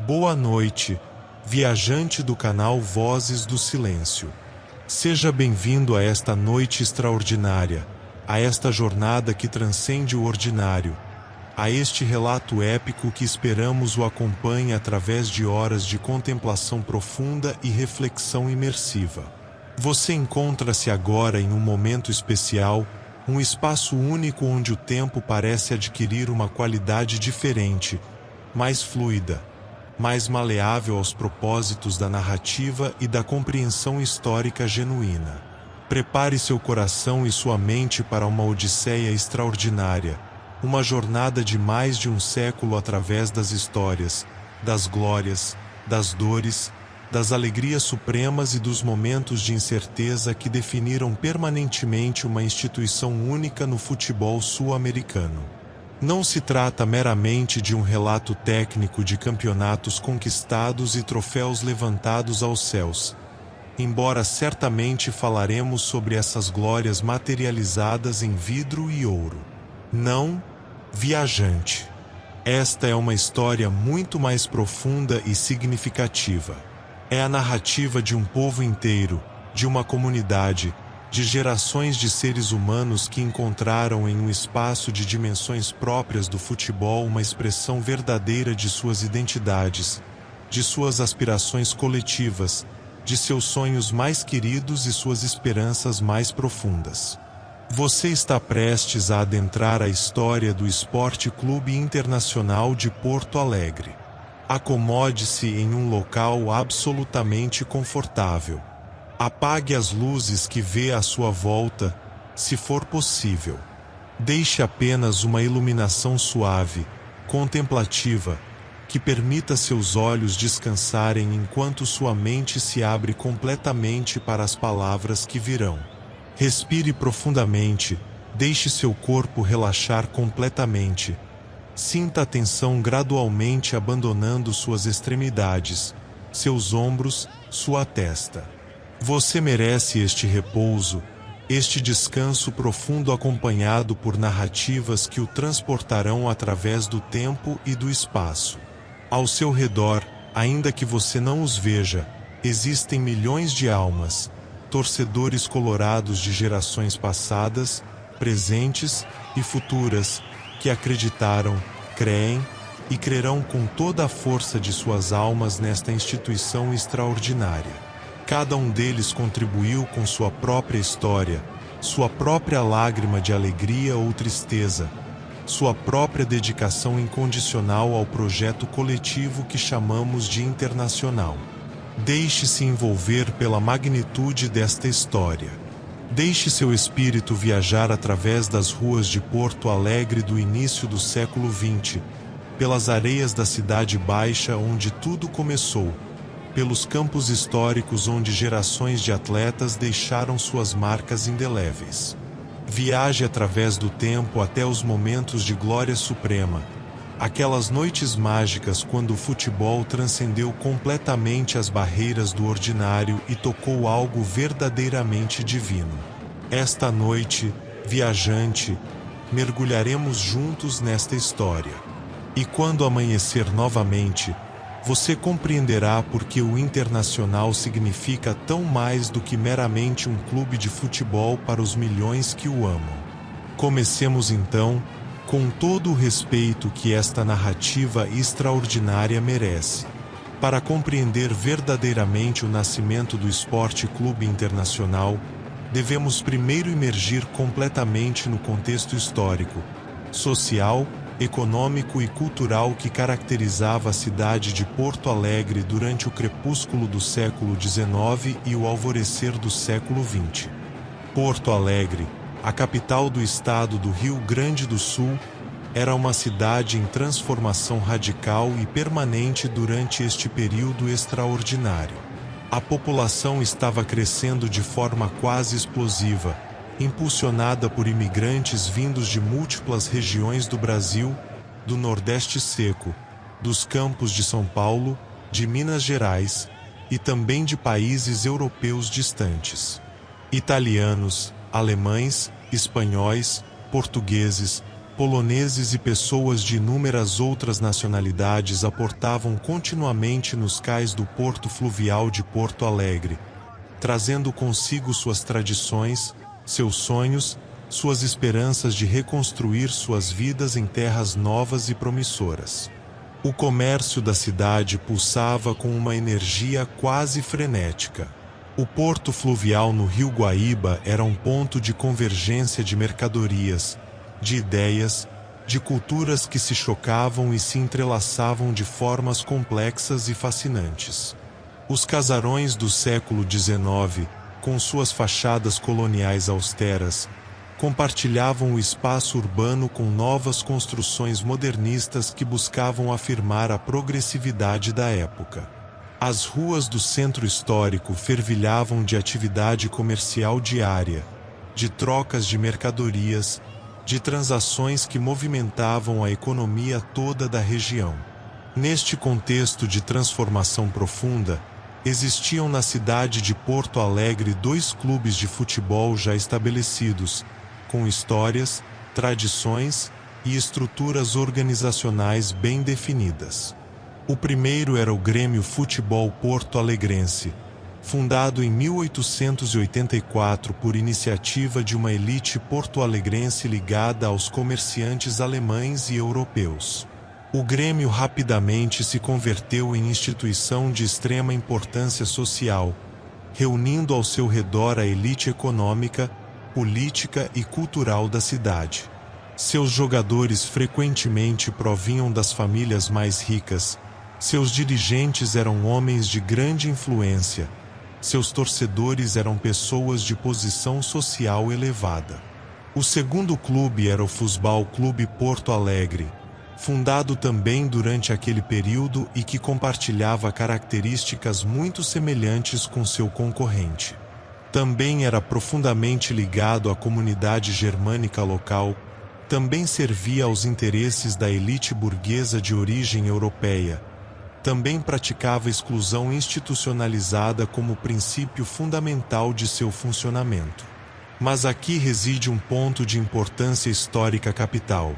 Boa noite, viajante do canal Vozes do Silêncio. Seja bem-vindo a esta noite extraordinária, a esta jornada que transcende o ordinário, a este relato épico que esperamos o acompanhe através de horas de contemplação profunda e reflexão imersiva. Você encontra-se agora em um momento especial, um espaço único onde o tempo parece adquirir uma qualidade diferente, mais fluida, mais maleável aos propósitos da narrativa e da compreensão histórica genuína. Prepare seu coração e sua mente para uma odisseia extraordinária, uma jornada de mais de um século através das histórias, das glórias, das dores, das alegrias supremas e dos momentos de incerteza que definiram permanentemente uma instituição única no futebol sul-americano. Não se trata meramente de um relato técnico de campeonatos conquistados e troféus levantados aos céus, embora certamente falaremos sobre essas glórias materializadas em vidro e ouro. Não, viajante. Esta é uma história muito mais profunda e significativa. É a narrativa de um povo inteiro, de uma comunidade, de gerações de seres humanos que encontraram em um espaço de dimensões próprias do futebol uma expressão verdadeira de suas identidades, de suas aspirações coletivas, de seus sonhos mais queridos e suas esperanças mais profundas. Você está prestes a adentrar a história do Esporte Clube Internacional de Porto Alegre. Acomode-se em um local absolutamente confortável. Apague as luzes que vê à sua volta, se for possível. Deixe apenas uma iluminação suave, contemplativa, que permita seus olhos descansarem enquanto sua mente se abre completamente para as palavras que virão. Respire profundamente, deixe seu corpo relaxar completamente. Sinta a tensão gradualmente abandonando suas extremidades, seus ombros, sua testa. Você merece este repouso, este descanso profundo acompanhado por narrativas que o transportarão através do tempo e do espaço. Ao seu redor, ainda que você não os veja, existem milhões de almas, torcedores colorados de gerações passadas, presentes e futuras, que acreditaram, creem e crerão com toda a força de suas almas nesta instituição extraordinária. Cada um deles contribuiu com sua própria história, sua própria lágrima de alegria ou tristeza, sua própria dedicação incondicional ao projeto coletivo que chamamos de Internacional. Deixe-se envolver pela magnitude desta história. Deixe seu espírito viajar através das ruas de Porto Alegre do início do século XX, pelas areias da Cidade Baixa onde tudo começou, pelos campos históricos onde gerações de atletas deixaram suas marcas indeléveis. Viaje através do tempo até os momentos de glória suprema, aquelas noites mágicas quando o futebol transcendeu completamente as barreiras do ordinário e tocou algo verdadeiramente divino. Esta noite, viajante, mergulharemos juntos nesta história. E quando amanhecer novamente, você compreenderá por que o Internacional significa tão mais do que meramente um clube de futebol para os milhões que o amam. Comecemos então, com todo o respeito que esta narrativa extraordinária merece. Para compreender verdadeiramente o nascimento do Esporte Clube Internacional, devemos primeiro imergir completamente no contexto histórico, social, econômico e cultural que caracterizava a cidade de Porto Alegre durante o crepúsculo do século XIX e o alvorecer do século XX. Porto Alegre, a capital do estado do Rio Grande do Sul, era uma cidade em transformação radical e permanente durante este período extraordinário. A população estava crescendo de forma quase explosiva, impulsionada por imigrantes vindos de múltiplas regiões do Brasil, do Nordeste seco, dos campos de São Paulo, de Minas Gerais e também de países europeus distantes. Italianos, alemães, espanhóis, portugueses, poloneses e pessoas de inúmeras outras nacionalidades aportavam continuamente nos cais do porto fluvial de Porto Alegre, trazendo consigo suas tradições, seus sonhos, suas esperanças de reconstruir suas vidas em terras novas e promissoras. O comércio da cidade pulsava com uma energia quase frenética. O porto fluvial no Rio Guaíba era um ponto de convergência de mercadorias, de ideias, de culturas que se chocavam e se entrelaçavam de formas complexas e fascinantes. Os casarões do século XIX, com suas fachadas coloniais austeras, compartilhavam o espaço urbano com novas construções modernistas que buscavam afirmar a progressividade da época. As ruas do centro histórico fervilhavam de atividade comercial diária, de trocas de mercadorias, de transações que movimentavam a economia toda da região. Neste contexto de transformação profunda, existiam na cidade de Porto Alegre 2 clubes de futebol já estabelecidos, com histórias, tradições e estruturas organizacionais bem definidas. O primeiro era o Grêmio Futebol Porto Alegrense, fundado em 1884 por iniciativa de uma elite porto-alegrense ligada aos comerciantes alemães e europeus. O Grêmio rapidamente se converteu em instituição de extrema importância social, reunindo ao seu redor a elite econômica, política e cultural da cidade. Seus jogadores frequentemente provinham das famílias mais ricas, seus dirigentes eram homens de grande influência, seus torcedores eram pessoas de posição social elevada. O segundo clube era o Futebol Clube Porto Alegre, fundado também durante aquele período e que compartilhava características muito semelhantes com seu concorrente. Também era profundamente ligado à comunidade germânica local, também servia aos interesses da elite burguesa de origem europeia, também praticava exclusão institucionalizada como princípio fundamental de seu funcionamento. Mas aqui reside um ponto de importância histórica capital.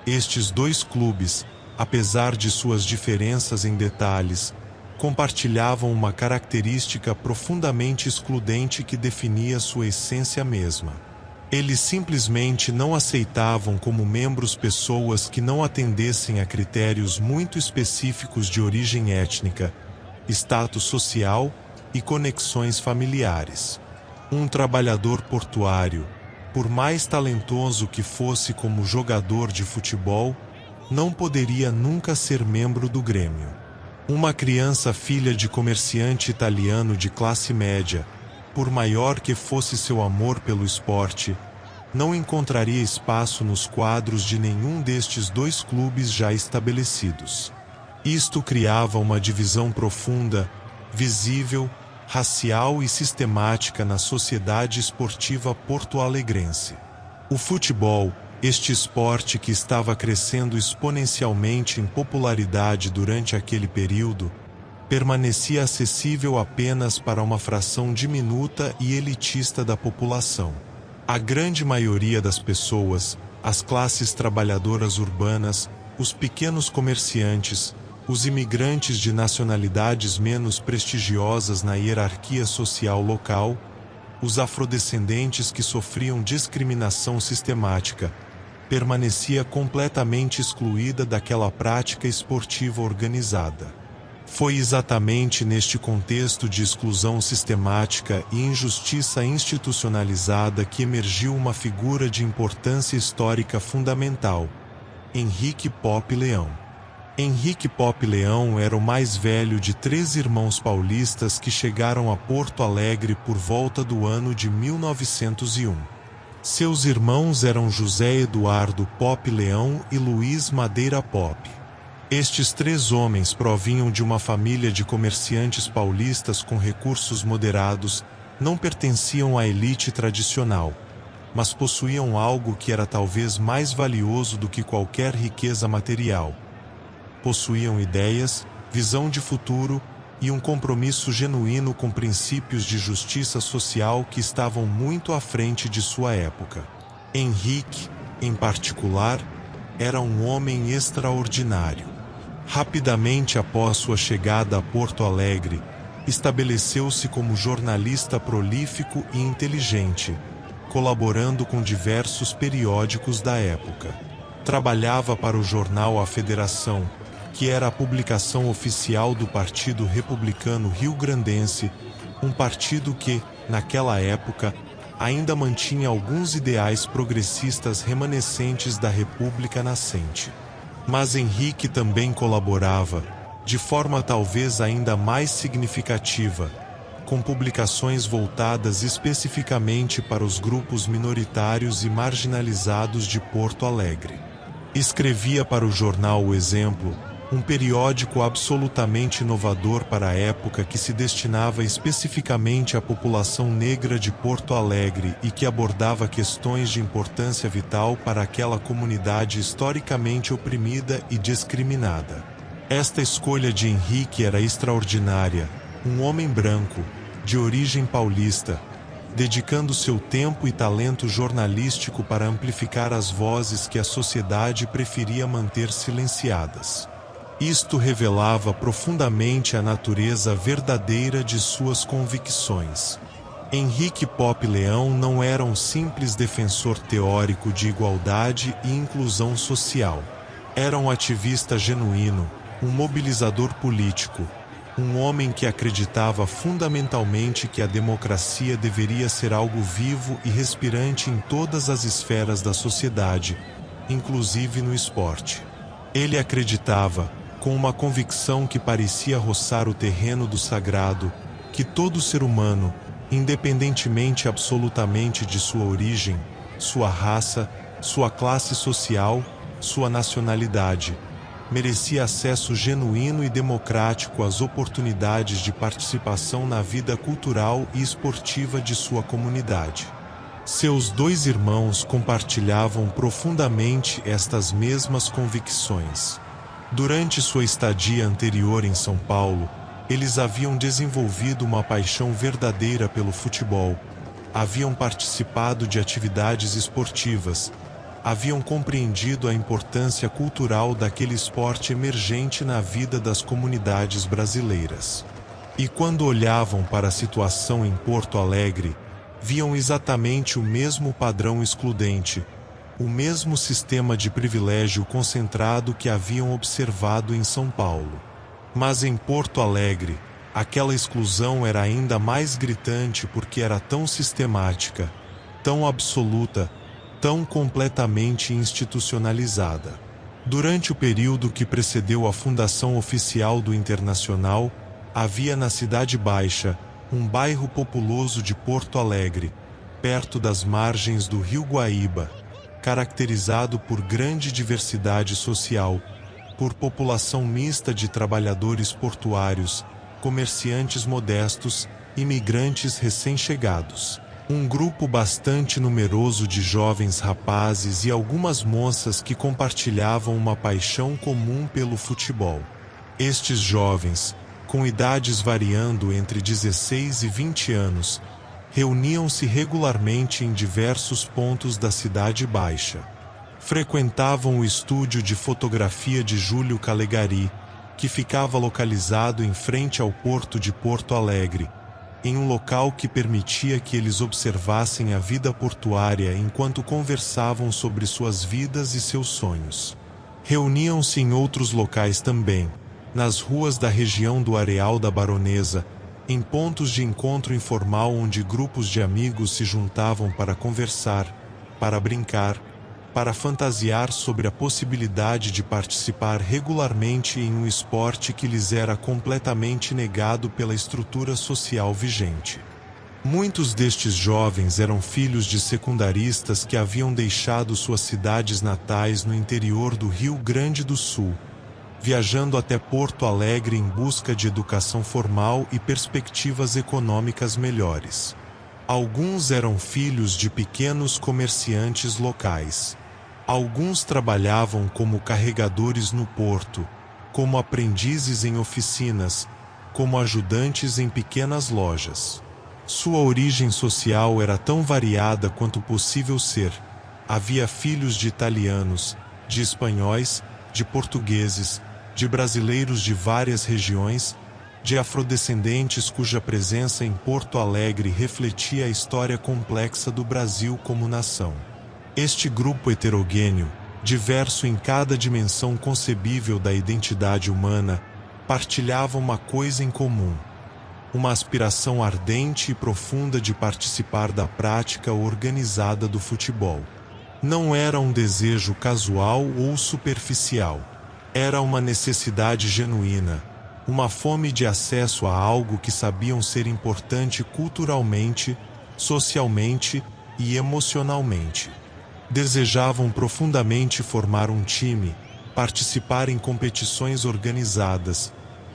Estes 2 clubes, apesar de suas diferenças em detalhes, compartilhavam uma característica profundamente excludente que definia sua essência mesma. Eles simplesmente não aceitavam como membros pessoas que não atendessem a critérios muito específicos de origem étnica, status social e conexões familiares. Um trabalhador portuário, por mais talentoso que fosse como jogador de futebol, não poderia nunca ser membro do Grêmio. Uma criança filha de comerciante italiano de classe média, por maior que fosse seu amor pelo esporte, não encontraria espaço nos quadros de nenhum destes 2 clubes já estabelecidos. Isto criava uma divisão profunda, visível, racial e sistemática na sociedade esportiva porto-alegrense. O futebol, este esporte que estava crescendo exponencialmente em popularidade durante aquele período, permanecia acessível apenas para uma fração diminuta e elitista da população. A grande maioria das pessoas, as classes trabalhadoras urbanas, os pequenos comerciantes, os imigrantes de nacionalidades menos prestigiosas na hierarquia social local, os afrodescendentes que sofriam discriminação sistemática, permanecia completamente excluída daquela prática esportiva organizada. Foi exatamente neste contexto de exclusão sistemática e injustiça institucionalizada que emergiu uma figura de importância histórica fundamental: Henrique Pope Leão. Henrique Pope Leão era o mais velho de 3 irmãos paulistas que chegaram a Porto Alegre por volta do ano de 1901. Seus irmãos eram José Eduardo Pope Leão e Luiz Madeira Pope. Estes 3 homens provinham de uma família de comerciantes paulistas com recursos moderados, não pertenciam à elite tradicional, mas possuíam algo que era talvez mais valioso do que qualquer riqueza material. Possuíam ideias, visão de futuro e um compromisso genuíno com princípios de justiça social que estavam muito à frente de sua época. Henrique, Em particular, era um homem extraordinário. Rapidamente após sua chegada a Porto Alegre, estabeleceu-se como jornalista prolífico e inteligente, colaborando com diversos periódicos da época. Trabalhava para o jornal A Federação, que era a publicação oficial do Partido Republicano Rio-Grandense, um partido que, naquela época, ainda mantinha alguns ideais progressistas remanescentes da República nascente. Mas Henrique também colaborava, de forma talvez ainda mais significativa, com publicações voltadas especificamente para os grupos minoritários e marginalizados de Porto Alegre. Escrevia para o jornal O Exemplo, um periódico absolutamente inovador para a época que se destinava especificamente à população negra de Porto Alegre e que abordava questões de importância vital para aquela comunidade historicamente oprimida e discriminada. Esta escolha de Henrique era extraordinária, um homem branco, de origem paulista, dedicando seu tempo e talento jornalístico para amplificar as vozes que a sociedade preferia manter silenciadas. Isto revelava profundamente a natureza verdadeira de suas convicções. Henrique Pop Leão não era um simples defensor teórico de igualdade e inclusão social. Era um ativista genuíno, um mobilizador político, um homem que acreditava fundamentalmente que a democracia deveria ser algo vivo e respirante em todas as esferas da sociedade, inclusive no esporte. Ele acreditava, com uma convicção que parecia roçar o terreno do sagrado, que todo ser humano, independentemente absolutamente de sua origem, sua raça, sua classe social, sua nacionalidade, merecia acesso genuíno e democrático às oportunidades de participação na vida cultural e esportiva de sua comunidade. Seus dois irmãos compartilhavam profundamente estas mesmas convicções. Durante sua estadia anterior em São Paulo, eles haviam desenvolvido uma paixão verdadeira pelo futebol, haviam participado de atividades esportivas, haviam compreendido a importância cultural daquele esporte emergente na vida das comunidades brasileiras. E quando olhavam para a situação em Porto Alegre, viam exatamente o mesmo padrão excludente, o mesmo sistema de privilégio concentrado que haviam observado em São Paulo. Mas em Porto Alegre, aquela exclusão era ainda mais gritante porque era tão sistemática, tão absoluta, tão completamente institucionalizada. Durante o período que precedeu a fundação oficial do Internacional, havia na Cidade Baixa, um bairro populoso de Porto Alegre, perto das margens do Rio Guaíba, caracterizado por grande diversidade social, por população mista de trabalhadores portuários, comerciantes modestos, imigrantes recém-chegados. Um grupo bastante numeroso de jovens rapazes e algumas moças que compartilhavam uma paixão comum pelo futebol. Estes jovens, com idades variando entre 16 e 20 anos, reuniam-se regularmente em diversos pontos da Cidade Baixa. Frequentavam o estúdio de fotografia de Júlio Calegari, que ficava localizado em frente ao porto de Porto Alegre, em um local que permitia que eles observassem a vida portuária enquanto conversavam sobre suas vidas e seus sonhos. Reuniam-se em outros locais também, nas ruas da região do Areal da Baronesa, em pontos de encontro informal onde grupos de amigos se juntavam para conversar, para brincar, para fantasiar sobre a possibilidade de participar regularmente em um esporte que lhes era completamente negado pela estrutura social vigente. Muitos destes jovens eram filhos de secundaristas que haviam deixado suas cidades natais no interior do Rio Grande do Sul, viajando até Porto Alegre em busca de educação formal e perspectivas econômicas melhores. Alguns eram filhos de pequenos comerciantes locais. Alguns trabalhavam como carregadores no porto, como aprendizes em oficinas, como ajudantes em pequenas lojas. Sua origem social era tão variada quanto possível ser, Havia filhos de italianos, de espanhóis, de portugueses, de brasileiros de várias regiões, de afrodescendentes cuja presença em Porto Alegre refletia a história complexa do Brasil como nação. Este grupo heterogêneo, diverso em cada dimensão concebível da identidade humana, partilhava uma coisa em comum: uma aspiração ardente e profunda de participar da prática organizada do futebol. Não era um desejo casual ou superficial. Era uma necessidade genuína, uma fome de acesso a algo que sabiam ser importante culturalmente, socialmente e emocionalmente. Desejavam profundamente formar um time, participar em competições organizadas,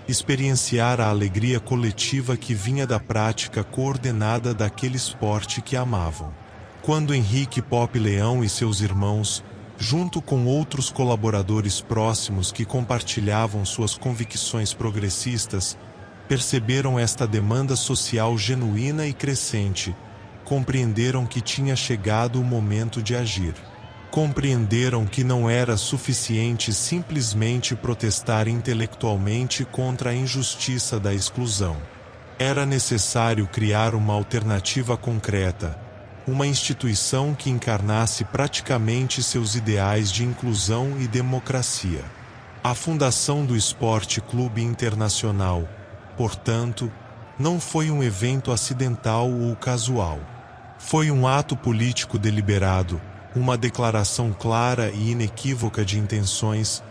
experienciar a alegria coletiva que vinha da prática coordenada daquele esporte que amavam. Quando Henrique Pop Leão e seus irmãos, junto com outros colaboradores próximos que compartilhavam suas convicções progressistas, perceberam esta demanda social genuína e crescente, compreenderam que tinha chegado o momento de agir. Compreenderam que não era suficiente simplesmente protestar intelectualmente contra a injustiça da exclusão. Era necessário criar uma alternativa concreta, uma instituição que encarnasse praticamente seus ideais de inclusão e democracia. A fundação do Esporte Clube Internacional, portanto, não foi um evento acidental ou casual. Foi um ato político deliberado, uma declaração clara e inequívoca de intenções,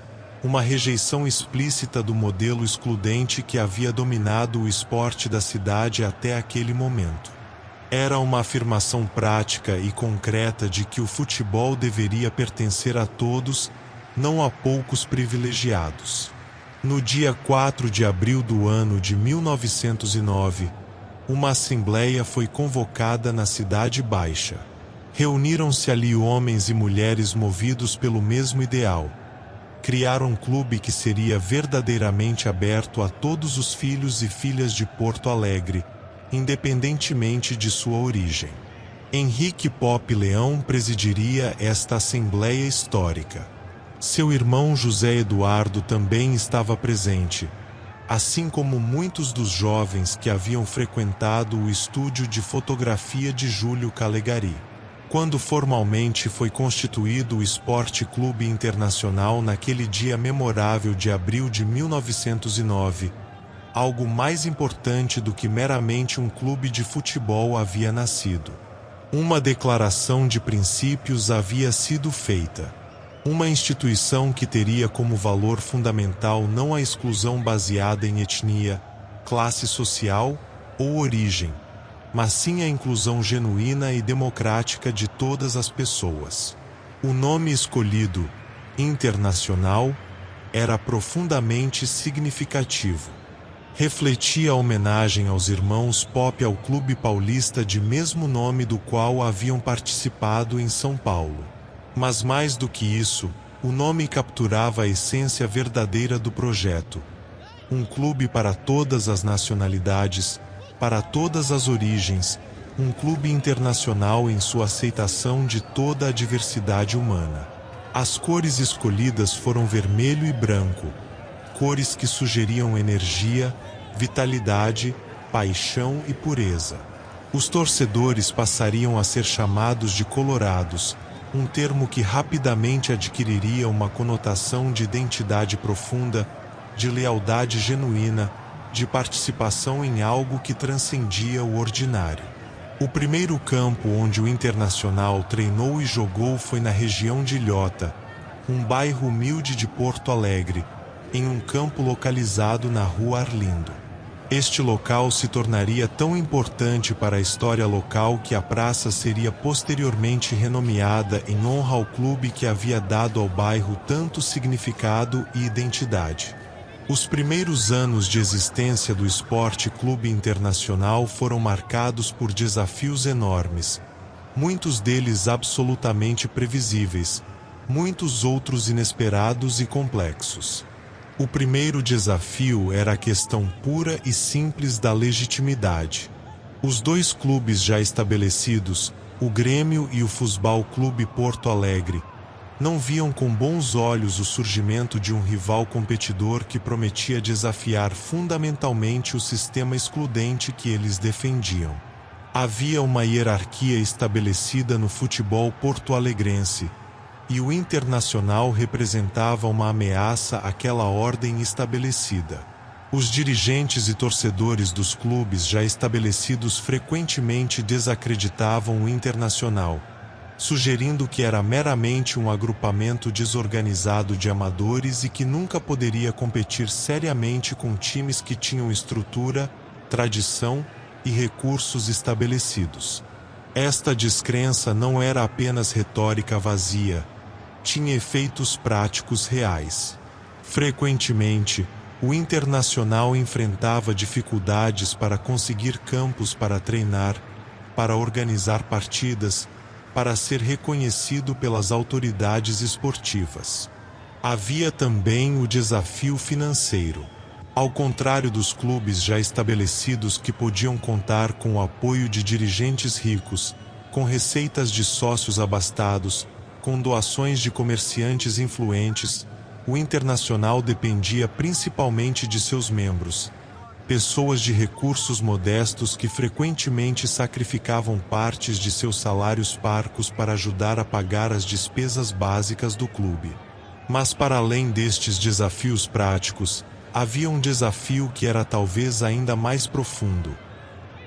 uma rejeição explícita do modelo excludente que havia dominado o esporte da cidade até aquele momento. Era uma afirmação prática e concreta de que o futebol deveria pertencer a todos, não a poucos privilegiados. No dia 4 de abril do ano de 1909, uma assembleia foi convocada na Cidade Baixa. Reuniram-se ali homens e mulheres movidos pelo mesmo ideal. Criaram um clube que seria verdadeiramente aberto a todos os filhos e filhas de Porto Alegre, independentemente de sua origem. Henrique Pop Leão presidiria esta assembleia histórica. Seu irmão José Eduardo também estava presente, assim como muitos dos jovens que haviam frequentado o estúdio de fotografia de Júlio Calegari. Quando formalmente foi constituído o Esporte Clube Internacional naquele dia memorável de abril de 1909, algo mais importante do que meramente um clube de futebol havia nascido. Uma declaração de princípios havia sido feita. Uma instituição que teria como valor fundamental não a exclusão baseada em etnia, classe social ou origem, mas sim a inclusão genuína e democrática de todas as pessoas. O nome escolhido, Internacional, era profundamente significativo. Refletia a homenagem aos irmãos Pop ao clube paulista de mesmo nome do qual haviam participado em São Paulo. Mas mais do que isso, o nome capturava a essência verdadeira do projeto. Um clube para todas as nacionalidades, para todas as origens, um clube internacional em sua aceitação de toda a diversidade humana. As cores escolhidas foram vermelho e branco, cores que sugeriam energia, vitalidade, paixão e pureza. Os torcedores passariam a ser chamados de colorados, um termo que rapidamente adquiriria uma conotação de identidade profunda, de lealdade genuína, de participação em algo que transcendia o ordinário. O primeiro campo onde o Internacional treinou e jogou foi na região de Ilhota, um bairro humilde de Porto Alegre, em um campo localizado na Rua Arlindo. Este local se tornaria tão importante para a história local que a praça seria posteriormente renomeada em honra ao clube que havia dado ao bairro tanto significado e identidade. Os primeiros anos de existência do Esporte Clube Internacional foram marcados por desafios enormes, muitos deles absolutamente previsíveis, muitos outros inesperados e complexos. O primeiro desafio era a questão pura e simples da legitimidade. Os dois clubes já estabelecidos, O Grêmio e o Futebol Clube Porto Alegre não viam com bons olhos o surgimento de um rival competidor que prometia desafiar fundamentalmente o sistema excludente que eles defendiam. Havia uma hierarquia estabelecida no futebol porto-alegrense, e o Internacional representava uma ameaça àquela ordem estabelecida. Os dirigentes e torcedores dos clubes já estabelecidos frequentemente desacreditavam o Internacional, sugerindo que era meramente um agrupamento desorganizado de amadores e que nunca poderia competir seriamente com times que tinham estrutura, tradição e recursos estabelecidos. Esta descrença não era apenas retórica vazia, tinha efeitos práticos reais. Frequentemente, o Internacional enfrentava dificuldades para conseguir campos para treinar, para organizar partidas, para ser reconhecido pelas autoridades esportivas. Havia também o desafio financeiro. Ao contrário dos clubes já estabelecidos que podiam contar com o apoio de dirigentes ricos, com receitas de sócios abastados, com doações de comerciantes influentes, o Internacional dependia principalmente de seus membros, pessoas de recursos modestos que frequentemente sacrificavam partes de seus salários parcos para ajudar a pagar as despesas básicas do clube. Mas para além destes desafios práticos, havia um desafio que era talvez ainda mais profundo.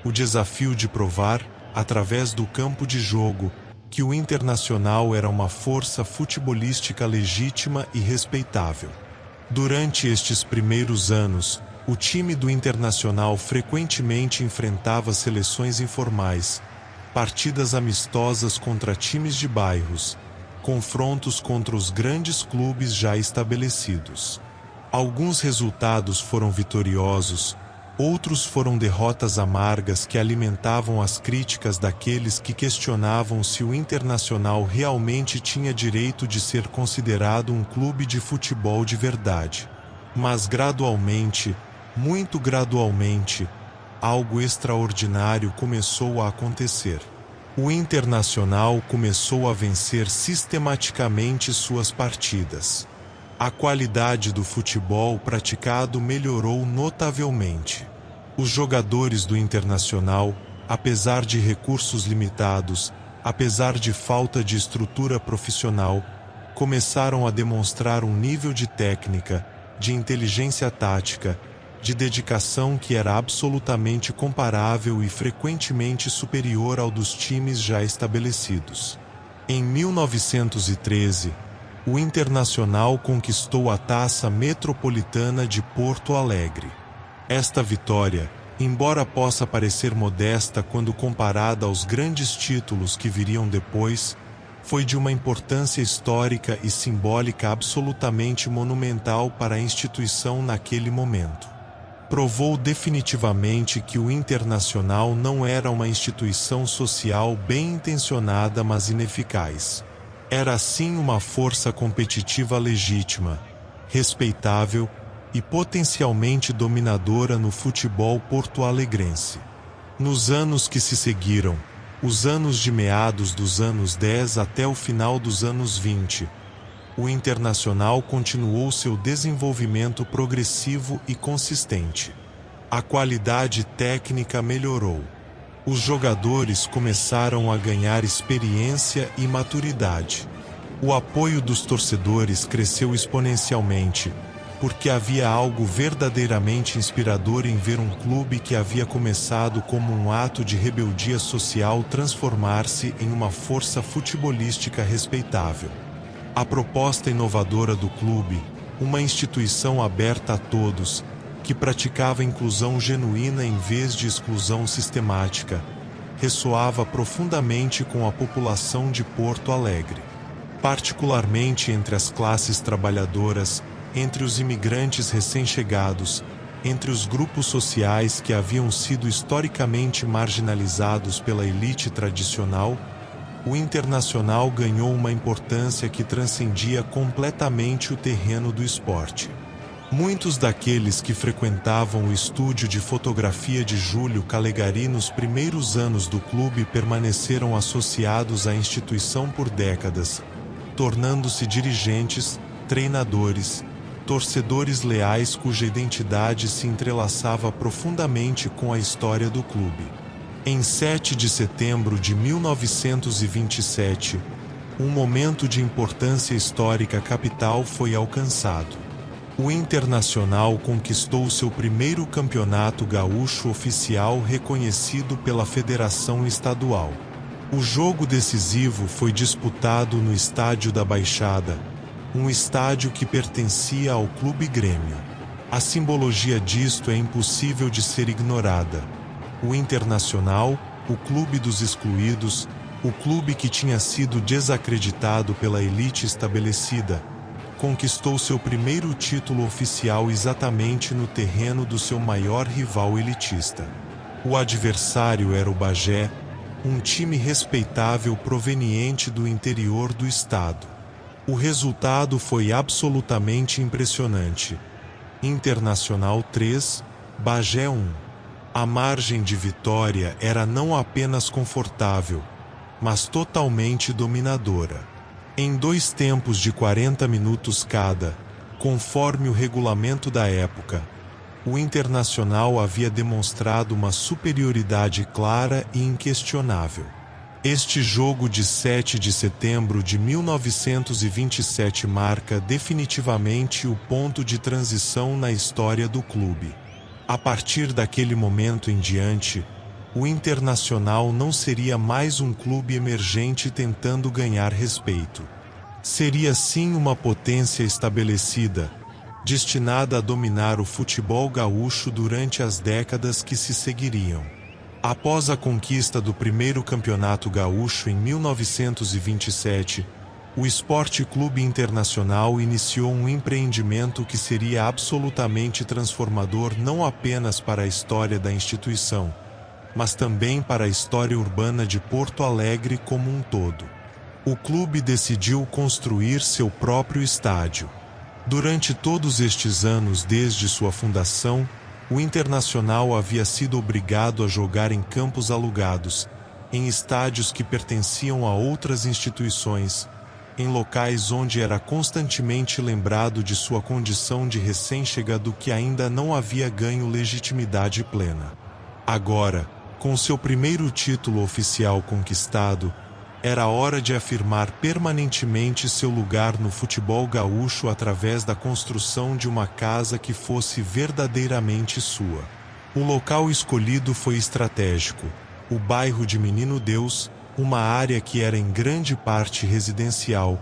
O desafio de provar, através do campo de jogo, que o Internacional era uma força futebolística legítima e respeitável. Durante estes primeiros anos, o time do Internacional frequentemente enfrentava seleções informais, partidas amistosas contra times de bairros, confrontos contra os grandes clubes já estabelecidos. Alguns resultados foram vitoriosos, outros foram derrotas amargas que alimentavam as críticas daqueles que questionavam se o Internacional realmente tinha direito de ser considerado um clube de futebol de verdade. Mas gradualmente, muito gradualmente, algo extraordinário começou a acontecer. O Internacional começou a vencer sistematicamente suas partidas. A qualidade do futebol praticado melhorou notavelmente. Os jogadores do Internacional, apesar de recursos limitados, apesar de falta de estrutura profissional, começaram a demonstrar um nível de técnica, de inteligência tática, de dedicação que era absolutamente comparável e frequentemente superior ao dos times já estabelecidos. Em 1913, o Internacional conquistou a Taça Metropolitana de Porto Alegre. Esta vitória, embora possa parecer modesta quando comparada aos grandes títulos que viriam depois, foi de uma importância histórica e simbólica absolutamente monumental para a instituição naquele momento. Provou definitivamente que o Internacional não era uma instituição social bem intencionada, mas ineficaz. Era sim uma força competitiva legítima, respeitável e potencialmente dominadora no futebol porto-alegrense. Nos anos que se seguiram, os anos de meados dos anos 10 até o final dos anos 20, o Internacional continuou seu desenvolvimento progressivo e consistente. A qualidade técnica melhorou. Os jogadores começaram a ganhar experiência e maturidade. O apoio dos torcedores cresceu exponencialmente, porque havia algo verdadeiramente inspirador em ver um clube que havia começado como um ato de rebeldia social transformar-se em uma força futebolística respeitável. A proposta inovadora do clube, uma instituição aberta a todos, que praticava inclusão genuína em vez de exclusão sistemática, ressoava profundamente com a população de Porto Alegre, particularmente entre as classes trabalhadoras, entre os imigrantes recém-chegados, entre os grupos sociais que haviam sido historicamente marginalizados pela elite tradicional. O Internacional ganhou uma importância que transcendia completamente o terreno do esporte. Muitos daqueles que frequentavam o estúdio de fotografia de Júlio Calegari nos primeiros anos do clube permaneceram associados à instituição por décadas, tornando-se dirigentes, treinadores, torcedores leais cuja identidade se entrelaçava profundamente com a história do clube. Em 7 de setembro de 1927, um momento de importância histórica capital foi alcançado. O Internacional conquistou seu primeiro campeonato gaúcho oficial reconhecido pela Federação Estadual. O jogo decisivo foi disputado no Estádio da Baixada, um estádio que pertencia ao Clube Grêmio. A simbologia disto é impossível de ser ignorada. O Internacional, o clube dos excluídos, o clube que tinha sido desacreditado pela elite estabelecida, conquistou seu primeiro título oficial exatamente no terreno do seu maior rival elitista. O adversário era o Bagé, um time respeitável proveniente do interior do estado. O resultado foi absolutamente impressionante. Internacional 3, Bagé 1. A margem de vitória era não apenas confortável, mas totalmente dominadora. Em 2 tempos de 40 minutos cada, conforme o regulamento da época, o Internacional havia demonstrado uma superioridade clara e inquestionável. Este jogo de 7 de setembro de 1927 marca definitivamente o ponto de transição na história do clube. A partir daquele momento em diante, o Internacional não seria mais um clube emergente tentando ganhar respeito. Seria sim uma potência estabelecida, destinada a dominar o futebol gaúcho durante as décadas que se seguiriam. Após a conquista do primeiro campeonato gaúcho em 1927, o Esporte Clube Internacional iniciou um empreendimento que seria absolutamente transformador não apenas para a história da instituição, mas também para a história urbana de Porto Alegre como um todo. O clube decidiu construir seu próprio estádio. Durante todos estes anos desde sua fundação, o Internacional havia sido obrigado a jogar em campos alugados, em estádios que pertenciam a outras instituições, em locais onde era constantemente lembrado de sua condição de recém-chegado que ainda não havia ganho legitimidade plena. Agora, com seu primeiro título oficial conquistado, era hora de afirmar permanentemente seu lugar no futebol gaúcho através da construção de uma casa que fosse verdadeiramente sua. O local escolhido foi estratégico, o bairro de Menino Deus, uma área que era em grande parte residencial,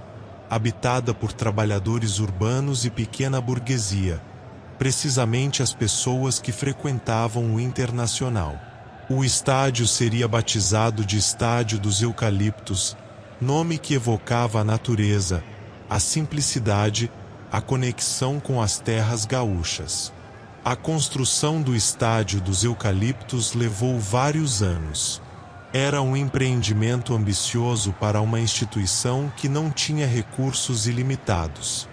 habitada por trabalhadores urbanos e pequena burguesia, precisamente as pessoas que frequentavam o Internacional. O estádio seria batizado de Estádio dos Eucaliptos, nome que evocava a natureza, a simplicidade, a conexão com as terras gaúchas. A construção do Estádio dos Eucaliptos levou vários anos. Era um empreendimento ambicioso para uma instituição que não tinha recursos ilimitados.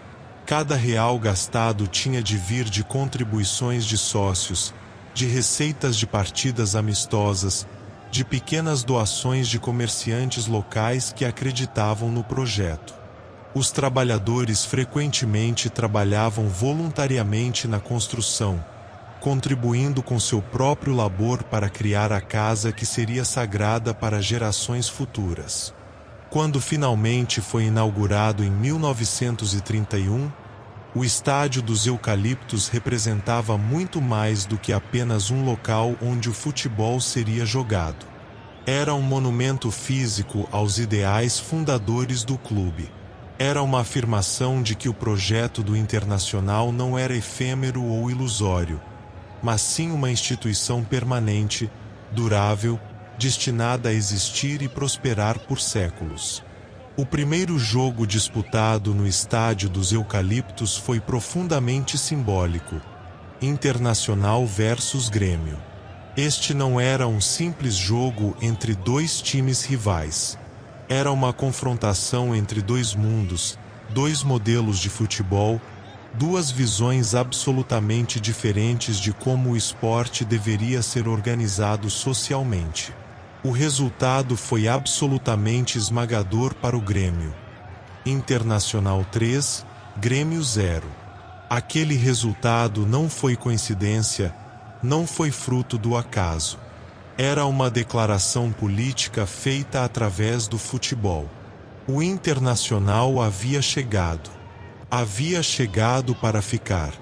Cada real gastado tinha de vir de contribuições de sócios, de receitas de partidas amistosas, de pequenas doações de comerciantes locais que acreditavam no projeto. Os trabalhadores frequentemente trabalhavam voluntariamente na construção, contribuindo com seu próprio labor para criar a casa que seria sagrada para gerações futuras. Quando finalmente foi inaugurado em 1931, o Estádio dos Eucaliptos representava muito mais do que apenas um local onde o futebol seria jogado. Era um monumento físico aos ideais fundadores do clube. Era uma afirmação de que o projeto do Internacional não era efêmero ou ilusório, mas sim uma instituição permanente, durável, destinada a existir e prosperar por séculos. O primeiro jogo disputado no Estádio dos Eucaliptos foi profundamente simbólico. Internacional versus Grêmio. Este não era um simples jogo entre dois times rivais. Era uma confrontação entre dois mundos, dois modelos de futebol, Duas visões absolutamente diferentes de como o esporte deveria ser organizado socialmente. O resultado foi absolutamente esmagador para o Grêmio. Internacional 3, Grêmio 0. Aquele resultado não foi coincidência, não foi fruto do acaso. Era uma declaração política feita através do futebol. O Internacional havia chegado. Havia chegado para ficar.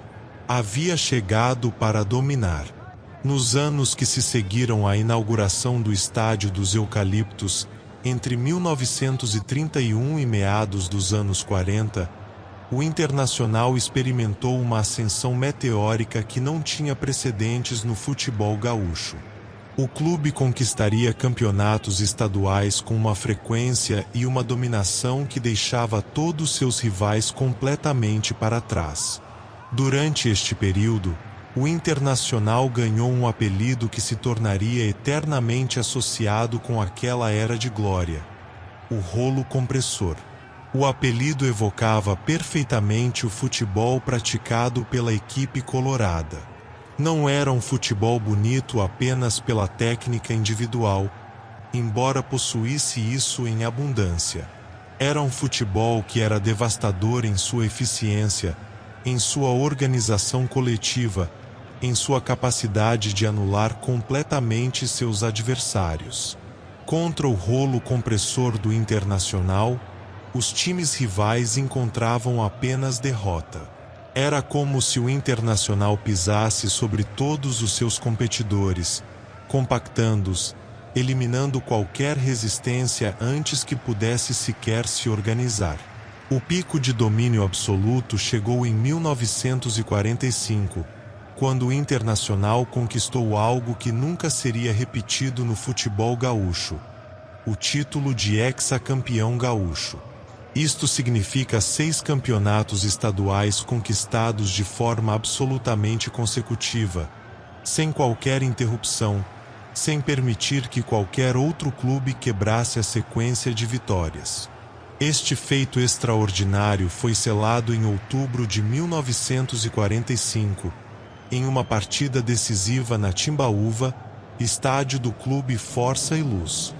Havia chegado para dominar. Nos anos que se seguiram à inauguração do Estádio dos Eucaliptos, entre 1931 e meados dos anos 40, o Internacional experimentou uma ascensão meteórica que não tinha precedentes no futebol gaúcho. O clube conquistaria campeonatos estaduais com uma frequência e uma dominação que deixava todos seus rivais completamente para trás. Durante este período, o Internacional ganhou um apelido que se tornaria eternamente associado com aquela era de glória: o rolo compressor. O apelido evocava perfeitamente o futebol praticado pela equipe colorada. Não era um futebol bonito apenas pela técnica individual, embora possuísse isso em abundância. Era um futebol que era devastador em sua eficiência, em sua organização coletiva, em sua capacidade de anular completamente seus adversários. Contra o rolo compressor do Internacional, os times rivais encontravam apenas derrota. Era como se o Internacional pisasse sobre todos os seus competidores, compactando-os, eliminando qualquer resistência antes que pudesse sequer se organizar. O pico de domínio absoluto chegou em 1945, quando o Internacional conquistou algo que nunca seria repetido no futebol gaúcho: o título de hexacampeão gaúcho. Isto significa 6 campeonatos estaduais conquistados de forma absolutamente consecutiva, sem qualquer interrupção, sem permitir que qualquer outro clube quebrasse a sequência de vitórias. Este feito extraordinário foi selado em outubro de 1945, em uma partida decisiva na Timbaúva, estádio do clube Força e Luz.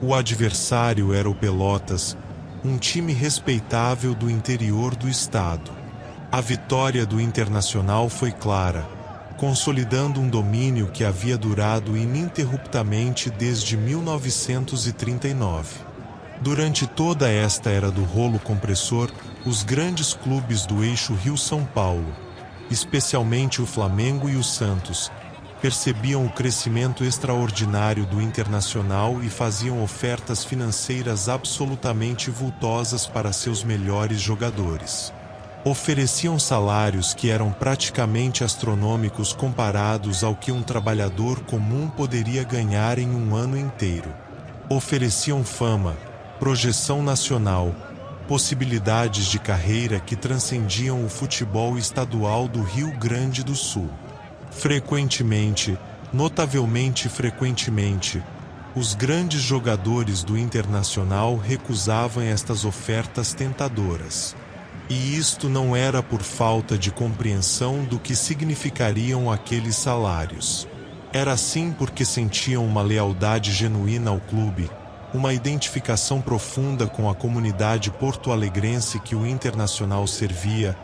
O adversário era o Pelotas, um time respeitável do interior do estado. A vitória do Internacional foi clara, consolidando um domínio que havia durado ininterruptamente desde 1939. Durante toda esta era do rolo compressor, os grandes clubes do eixo Rio-São Paulo, especialmente o Flamengo e o Santos, percebiam o crescimento extraordinário do Internacional e faziam ofertas financeiras absolutamente vultosas para seus melhores jogadores. Ofereciam salários que eram praticamente astronômicos comparados ao que um trabalhador comum poderia ganhar em um ano inteiro. Ofereciam fama, projeção nacional, possibilidades de carreira que transcendiam o futebol estadual do Rio Grande do Sul. Frequentemente, notavelmente frequentemente, os grandes jogadores do Internacional recusavam estas ofertas tentadoras. E isto não era por falta de compreensão do que significariam aqueles salários. Era assim porque sentiam uma lealdade genuína ao clube, uma identificação profunda com a comunidade porto-alegrense que o Internacional servia,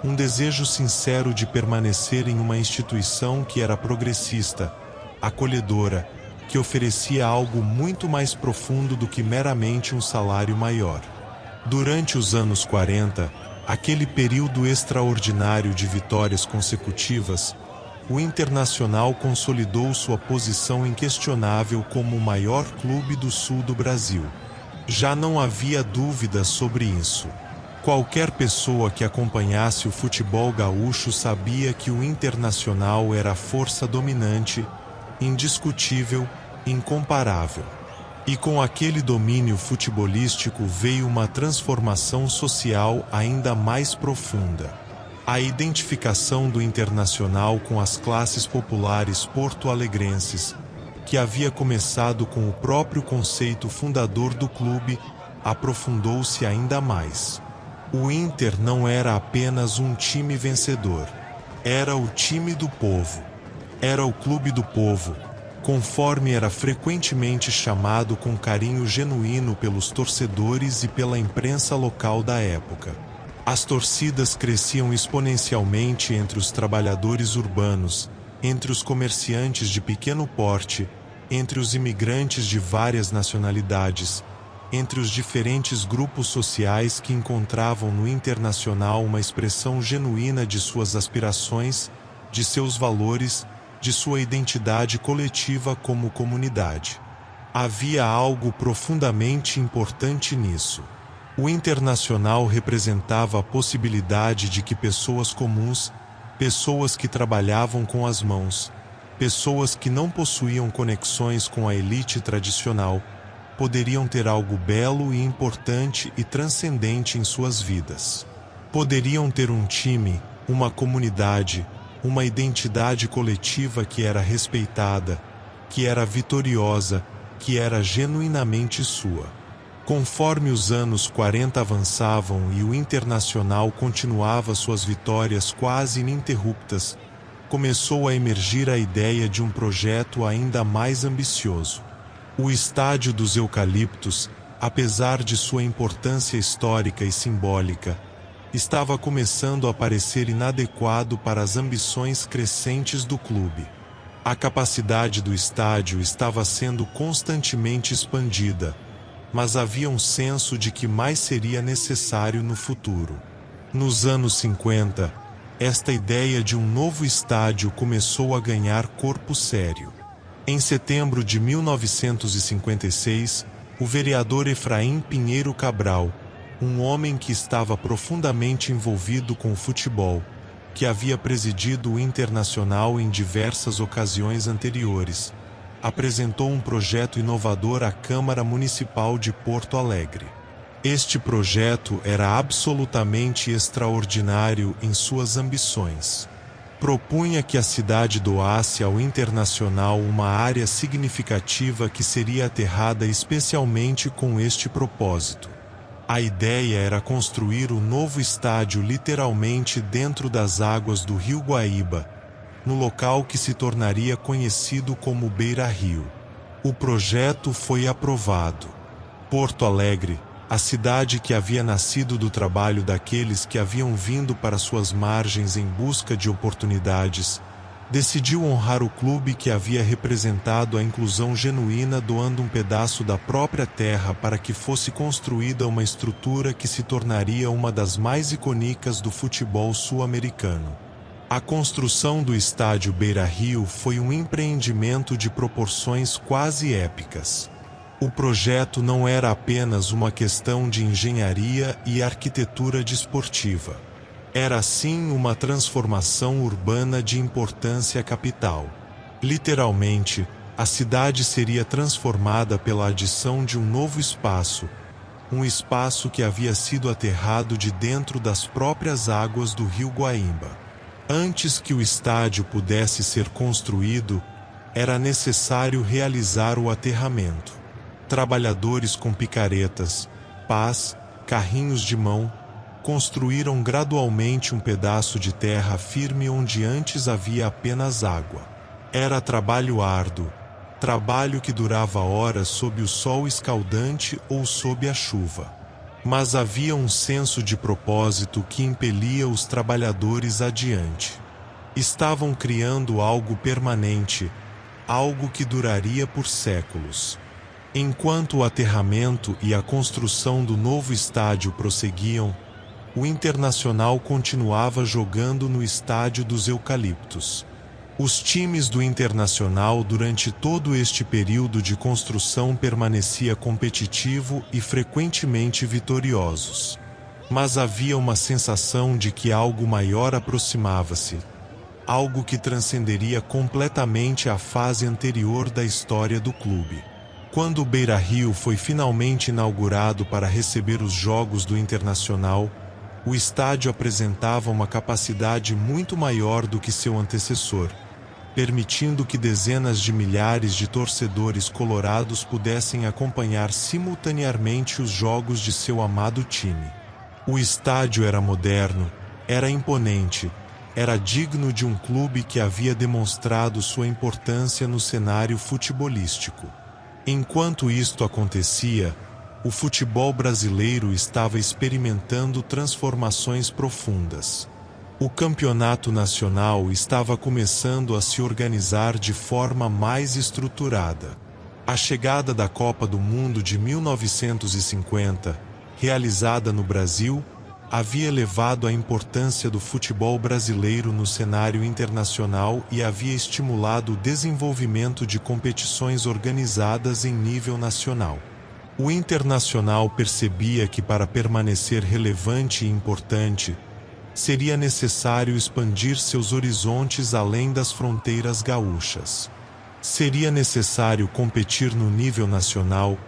um desejo sincero de permanecer em uma instituição que era progressista, acolhedora, que oferecia algo muito mais profundo do que meramente um salário maior. Durante os anos 40, aquele período extraordinário de vitórias consecutivas, o Internacional consolidou sua posição inquestionável como o maior clube do sul do Brasil. Já não havia dúvida sobre isso. Qualquer pessoa que acompanhasse o futebol gaúcho sabia que o Internacional era a força dominante, indiscutível, incomparável. E com aquele domínio futebolístico veio uma transformação social ainda mais profunda. A identificação do Internacional com as classes populares porto-alegrenses, que havia começado com o próprio conceito fundador do clube, aprofundou-se ainda mais. O Inter não era apenas um time vencedor. Era o time do povo. Era o clube do povo, conforme era frequentemente chamado com carinho genuíno pelos torcedores e pela imprensa local da época. As torcidas cresciam exponencialmente entre os trabalhadores urbanos, entre os comerciantes de pequeno porte, entre os imigrantes de várias nacionalidades, entre os diferentes grupos sociais que encontravam no Internacional uma expressão genuína de suas aspirações, de seus valores, de sua identidade coletiva como comunidade. Havia algo profundamente importante nisso. O Internacional representava a possibilidade de que pessoas comuns, pessoas que trabalhavam com as mãos, pessoas que não possuíam conexões com a elite tradicional, poderiam ter algo belo e importante e transcendente em suas vidas. Poderiam ter um time, uma comunidade, uma identidade coletiva que era respeitada, que era vitoriosa, que era genuinamente sua. Conforme os anos 40 avançavam e o Internacional continuava suas vitórias quase ininterruptas, começou a emergir a ideia de um projeto ainda mais ambicioso. O Estádio dos Eucaliptos, apesar de sua importância histórica e simbólica, estava começando a parecer inadequado para as ambições crescentes do clube. A capacidade do estádio estava sendo constantemente expandida, mas havia um senso de que mais seria necessário no futuro. Nos anos 50, esta ideia de um novo estádio começou a ganhar corpo sério. Em setembro de 1956, o vereador Efraim Pinheiro Cabral, um homem que estava profundamente envolvido com o futebol, que havia presidido o Internacional em diversas ocasiões anteriores, apresentou um projeto inovador à Câmara Municipal de Porto Alegre. Este projeto era absolutamente extraordinário em suas ambições. Propunha que a cidade doasse ao Internacional uma área significativa que seria aterrada especialmente com este propósito. A ideia era construir o novo estádio literalmente dentro das águas do Rio Guaíba, no local que se tornaria conhecido como Beira-Rio. O projeto foi aprovado. Porto Alegre, a cidade que havia nascido do trabalho daqueles que haviam vindo para suas margens em busca de oportunidades, decidiu honrar o clube que havia representado a inclusão genuína, doando um pedaço da própria terra para que fosse construída uma estrutura que se tornaria uma das mais icônicas do futebol sul-americano. A construção do estádio Beira-Rio foi um empreendimento de proporções quase épicas. O projeto não era apenas uma questão de engenharia e arquitetura desportiva. Era sim uma transformação urbana de importância capital. Literalmente, a cidade seria transformada pela adição de um novo espaço, um espaço que havia sido aterrado de dentro das próprias águas do Rio Guaíba. Antes que o estádio pudesse ser construído, era necessário realizar o aterramento. Trabalhadores com picaretas, pás, carrinhos de mão, construíram gradualmente um pedaço de terra firme onde antes havia apenas água. Era trabalho árduo, trabalho que durava horas sob o sol escaldante ou sob a chuva. Mas havia um senso de propósito que impelia os trabalhadores adiante. Estavam criando algo permanente, algo que duraria por séculos. Enquanto o aterramento e a construção do novo estádio prosseguiam, o Internacional continuava jogando no Estádio dos Eucaliptos. Os times do Internacional durante todo este período de construção permanecia competitivo e frequentemente vitoriosos. Mas havia uma sensação de que algo maior aproximava-se, algo que transcenderia completamente a fase anterior da história do clube. Quando o Beira-Rio foi finalmente inaugurado para receber os jogos do Internacional, o estádio apresentava uma capacidade muito maior do que seu antecessor, permitindo que dezenas de milhares de torcedores colorados pudessem acompanhar simultaneamente os jogos de seu amado time. O estádio era moderno, era imponente, era digno de um clube que havia demonstrado sua importância no cenário futebolístico. Enquanto isto acontecia, o futebol brasileiro estava experimentando transformações profundas. O campeonato nacional estava começando a se organizar de forma mais estruturada. A chegada da Copa do Mundo de 1950, realizada no Brasil, havia elevado a importância do futebol brasileiro no cenário internacional e havia estimulado o desenvolvimento de competições organizadas em nível nacional. O Internacional percebia que, para permanecer relevante e importante, seria necessário expandir seus horizontes além das fronteiras gaúchas. Seria necessário competir no nível nacional,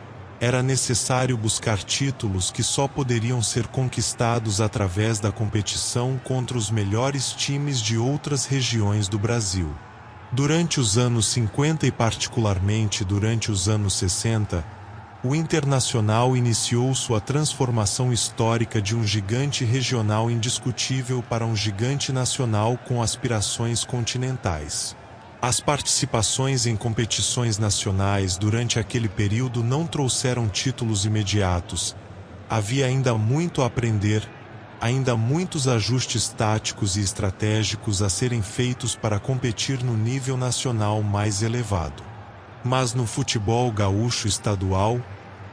era necessário buscar títulos que só poderiam ser conquistados através da competição contra os melhores times de outras regiões do Brasil. Durante os anos 50 e particularmente durante os anos 60, o Internacional iniciou sua transformação histórica de um gigante regional indiscutível para um gigante nacional com aspirações continentais. As participações em competições nacionais durante aquele período não trouxeram títulos imediatos. Havia ainda muito a aprender, ainda muitos ajustes táticos e estratégicos a serem feitos para competir no nível nacional mais elevado. Mas no futebol gaúcho estadual,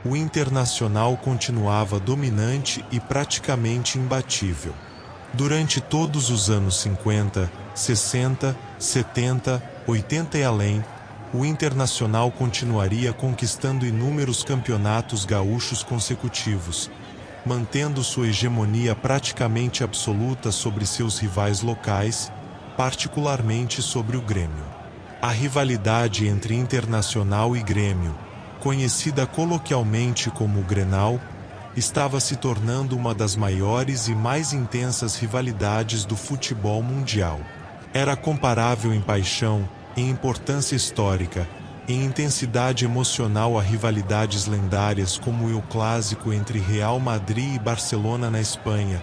o Internacional continuava dominante e praticamente imbatível. Durante todos os anos 50, 60, 70, 80 e além, o Internacional continuaria conquistando inúmeros campeonatos gaúchos consecutivos, mantendo sua hegemonia praticamente absoluta sobre seus rivais locais, particularmente sobre o Grêmio. A rivalidade entre Internacional e Grêmio, conhecida coloquialmente como Grenal, estava se tornando uma das maiores e mais intensas rivalidades do futebol mundial. Era comparável em paixão, em importância histórica, em intensidade emocional a rivalidades lendárias como o clássico entre Real Madrid e Barcelona na Espanha,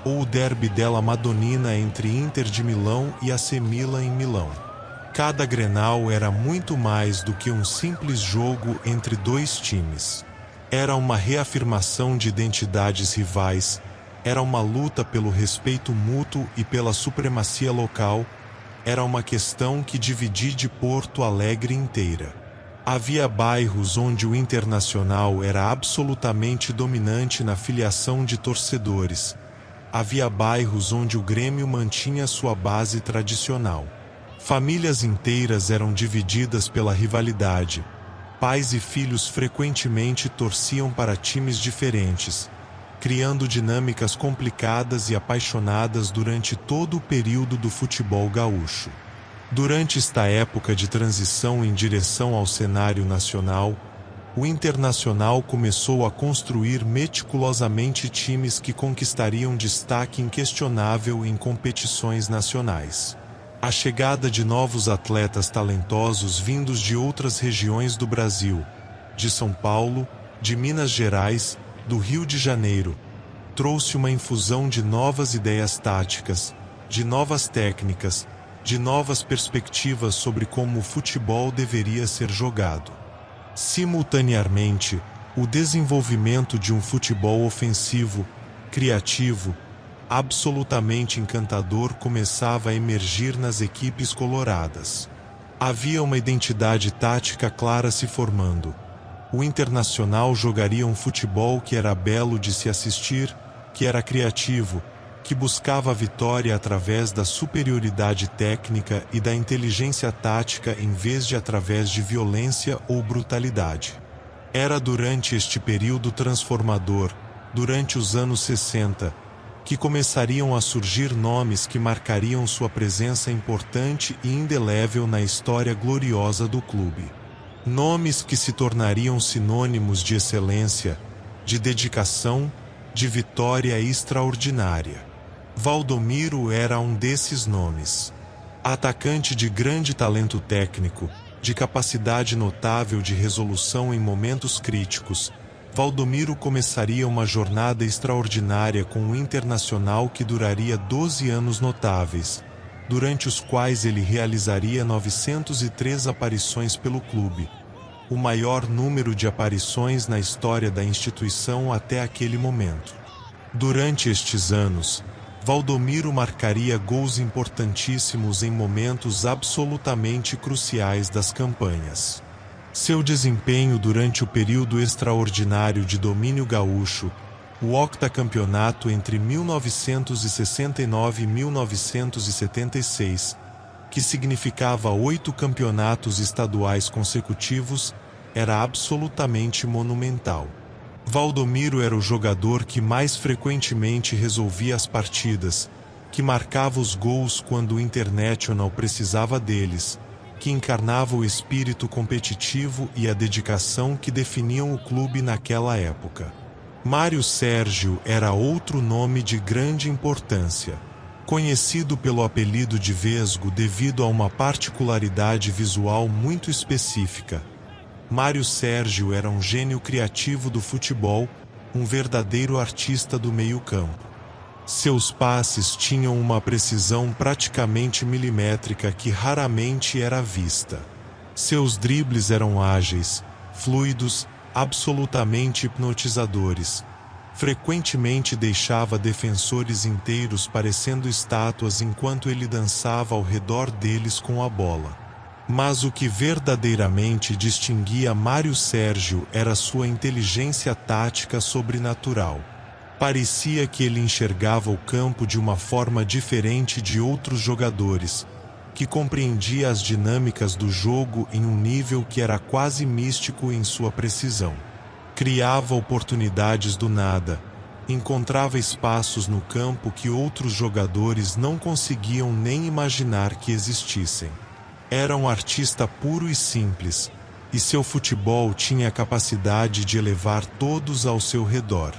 ou o derby della Madonnina entre Inter de Milão e AC Milan em Milão. Cada Grenal era muito mais do que um simples jogo entre dois times. Era uma reafirmação de identidades rivais, era uma luta pelo respeito mútuo e pela supremacia local, era uma questão que dividia de Porto Alegre inteira. Havia bairros onde o Internacional era absolutamente dominante na filiação de torcedores. Havia bairros onde o Grêmio mantinha sua base tradicional. Famílias inteiras eram divididas pela rivalidade. Pais e filhos frequentemente torciam para times diferentes, criando dinâmicas complicadas e apaixonadas durante todo o período do futebol gaúcho. Durante esta época de transição em direção ao cenário nacional, o Internacional começou a construir meticulosamente times que conquistariam destaque inquestionável em competições nacionais. A chegada de novos atletas talentosos vindos de outras regiões do Brasil, de São Paulo, de Minas Gerais, do Rio de Janeiro, trouxe uma infusão de novas ideias táticas, de novas técnicas, de novas perspectivas sobre como o futebol deveria ser jogado. Simultaneamente, o desenvolvimento de um futebol ofensivo, criativo, absolutamente encantador começava a emergir nas equipes coloradas. Havia uma identidade tática clara se formando. O Internacional jogaria um futebol que era belo de se assistir, que era criativo, que buscava a vitória através da superioridade técnica e da inteligência tática em vez de através de violência ou brutalidade. Era durante este período transformador, durante os anos 60, que começariam a surgir nomes que marcariam sua presença importante e indelével na história gloriosa do clube. Nomes que se tornariam sinônimos de excelência, de dedicação, de vitória extraordinária. Valdomiro era um desses nomes. Atacante de grande talento técnico, de capacidade notável de resolução em momentos críticos, Valdomiro começaria uma jornada extraordinária com o Internacional que duraria 12 anos notáveis, durante os quais ele realizaria 903 aparições pelo clube, o maior número de aparições na história da instituição até aquele momento. Durante estes anos, Valdomiro marcaria gols importantíssimos em momentos absolutamente cruciais das campanhas. Seu desempenho durante o período extraordinário de domínio gaúcho, o octacampeonato entre 1969 e 1976, que significava 8 campeonatos estaduais consecutivos, era absolutamente monumental. Valdomiro era o jogador que mais frequentemente resolvia as partidas, que marcava os gols quando o Internacional precisava deles, que encarnava o espírito competitivo e a dedicação que definiam o clube naquela época. Mário Sérgio era outro nome de grande importância. Conhecido pelo apelido de Vesgo devido a uma particularidade visual muito específica, Mário Sérgio era um gênio criativo do futebol, um verdadeiro artista do meio-campo. Seus passes tinham uma precisão praticamente milimétrica que raramente era vista. Seus dribles eram ágeis, fluidos, absolutamente hipnotizadores. Frequentemente deixava defensores inteiros parecendo estátuas enquanto ele dançava ao redor deles com a bola. Mas o que verdadeiramente distinguia Mário Sérgio era sua inteligência tática sobrenatural. Parecia que ele enxergava o campo de uma forma diferente de outros jogadores, que compreendia as dinâmicas do jogo em um nível que era quase místico em sua precisão. Criava oportunidades do nada, encontrava espaços no campo que outros jogadores não conseguiam nem imaginar que existissem. Era um artista puro e simples, e seu futebol tinha a capacidade de elevar todos ao seu redor.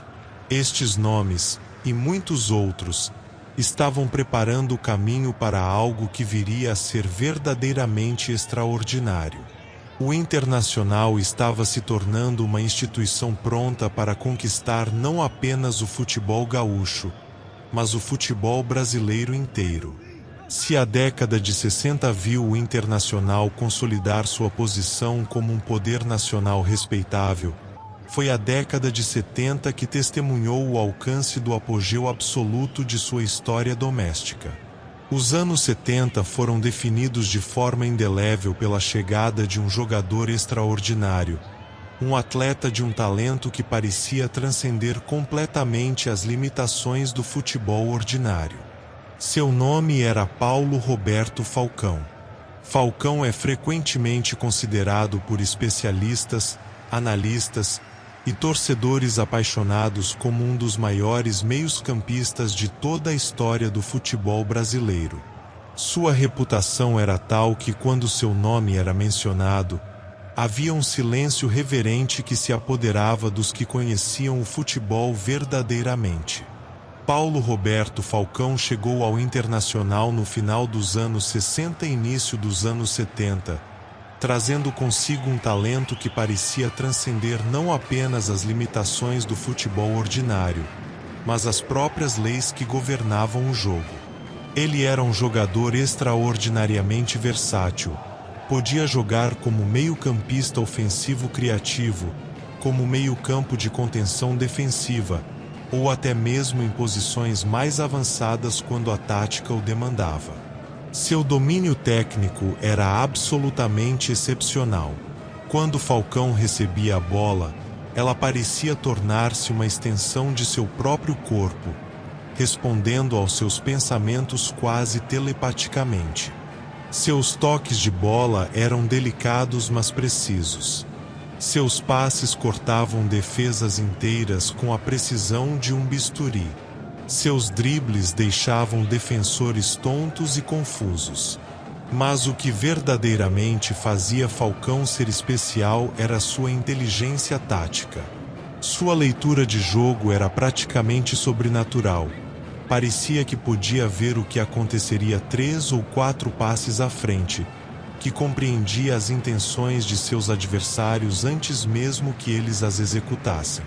Estes nomes, e muitos outros, estavam preparando o caminho para algo que viria a ser verdadeiramente extraordinário. O Internacional estava se tornando uma instituição pronta para conquistar não apenas o futebol gaúcho, mas o futebol brasileiro inteiro. Se a década de 60 viu o Internacional consolidar sua posição como um poder nacional respeitável, foi a década de 70 que testemunhou o alcance do apogeu absoluto de sua história doméstica. Os anos 70 foram definidos de forma indelével pela chegada de um jogador extraordinário, um atleta de um talento que parecia transcender completamente as limitações do futebol ordinário. Seu nome era Paulo Roberto Falcão. Falcão é frequentemente considerado por especialistas, analistas e torcedores apaixonados como um dos maiores meios-campistas de toda a história do futebol brasileiro. Sua reputação era tal que quando seu nome era mencionado, havia um silêncio reverente que se apoderava dos que conheciam o futebol verdadeiramente. Paulo Roberto Falcão chegou ao Internacional no final dos anos 60 e início dos anos 70, trazendo consigo um talento que parecia transcender não apenas as limitações do futebol ordinário, mas as próprias leis que governavam o jogo. Ele era um jogador extraordinariamente versátil, podia jogar como meio-campista ofensivo criativo, como meio-campo de contenção defensiva, ou até mesmo em posições mais avançadas quando a tática o demandava. Seu domínio técnico era absolutamente excepcional. Quando Falcão recebia a bola, ela parecia tornar-se uma extensão de seu próprio corpo, respondendo aos seus pensamentos quase telepaticamente. Seus toques de bola eram delicados mas precisos. Seus passes cortavam defesas inteiras com a precisão de um bisturi. Seus dribles deixavam defensores tontos e confusos. Mas o que verdadeiramente fazia Falcão ser especial era sua inteligência tática. Sua leitura de jogo era praticamente sobrenatural. Parecia que podia ver o que aconteceria 3 ou 4 passes à frente, que compreendia as intenções de seus adversários antes mesmo que eles as executassem.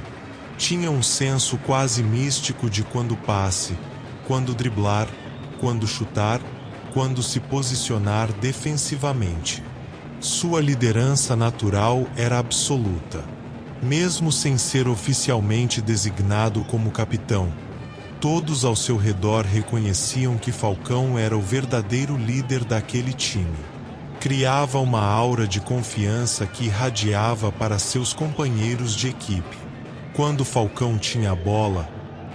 Tinha um senso quase místico de quando passe, quando driblar, quando chutar, quando se posicionar defensivamente. Sua liderança natural era absoluta. Mesmo sem ser oficialmente designado como capitão, todos ao seu redor reconheciam que Falcão era o verdadeiro líder daquele time. Criava uma aura de confiança que irradiava para seus companheiros de equipe. Quando Falcão tinha a bola,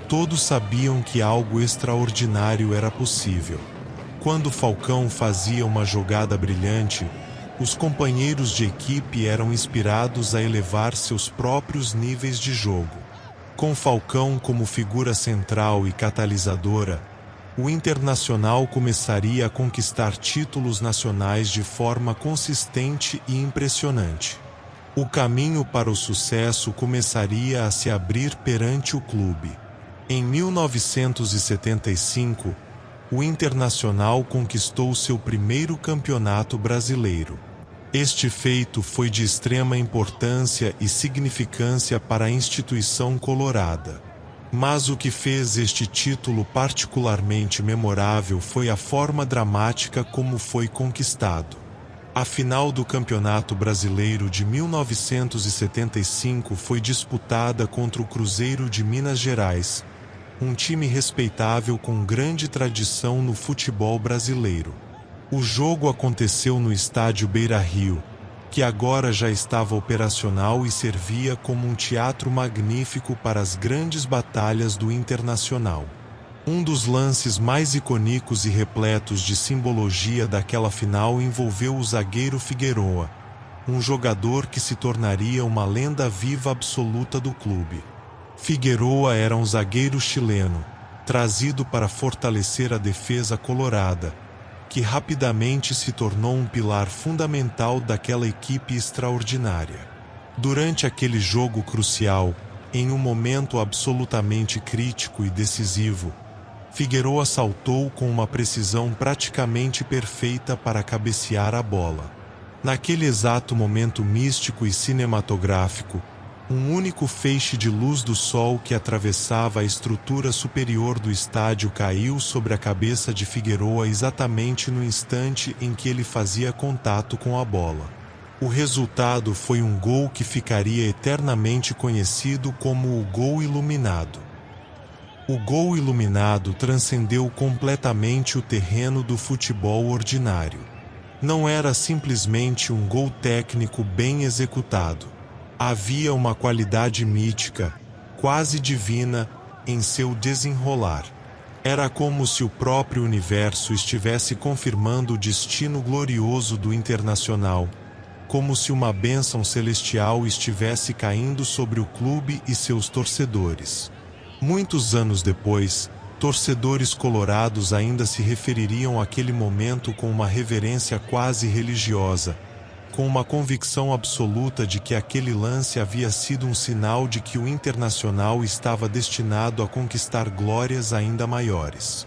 todos sabiam que algo extraordinário era possível. Quando Falcão fazia uma jogada brilhante, os companheiros de equipe eram inspirados a elevar seus próprios níveis de jogo. Com Falcão como figura central e catalisadora, o Internacional começaria a conquistar títulos nacionais de forma consistente e impressionante. O caminho para o sucesso começaria a se abrir perante o clube. Em 1975, o Internacional conquistou seu primeiro campeonato brasileiro. Este feito foi de extrema importância e significância para a instituição colorada. Mas o que fez este título particularmente memorável foi a forma dramática como foi conquistado. A final do Campeonato Brasileiro de 1975 foi disputada contra o Cruzeiro de Minas Gerais, um time respeitável com grande tradição no futebol brasileiro. O jogo aconteceu no estádio Beira-Rio, que agora já estava operacional e servia como um teatro magnífico para as grandes batalhas do Internacional. Um dos lances mais icônicos e repletos de simbologia daquela final envolveu o zagueiro Figueroa, um jogador que se tornaria uma lenda viva absoluta do clube. Figueroa era um zagueiro chileno, trazido para fortalecer a defesa colorada, que rapidamente se tornou um pilar fundamental daquela equipe extraordinária. Durante aquele jogo crucial, em um momento absolutamente crítico e decisivo, Figueroa saltou com uma precisão praticamente perfeita para cabecear a bola. Naquele exato momento místico e cinematográfico, um único feixe de luz do sol que atravessava a estrutura superior do estádio caiu sobre a cabeça de Figueroa exatamente no instante em que ele fazia contato com a bola. O resultado foi um gol que ficaria eternamente conhecido como o gol iluminado. O gol iluminado transcendeu completamente o terreno do futebol ordinário. Não era simplesmente um gol técnico bem executado. Havia uma qualidade mítica, quase divina, em seu desenrolar. Era como se o próprio universo estivesse confirmando o destino glorioso do Internacional, como se uma bênção celestial estivesse caindo sobre o clube e seus torcedores. Muitos anos depois, torcedores colorados ainda se refeririam àquele momento com uma reverência quase religiosa, com uma convicção absoluta de que aquele lance havia sido um sinal de que o Internacional estava destinado a conquistar glórias ainda maiores.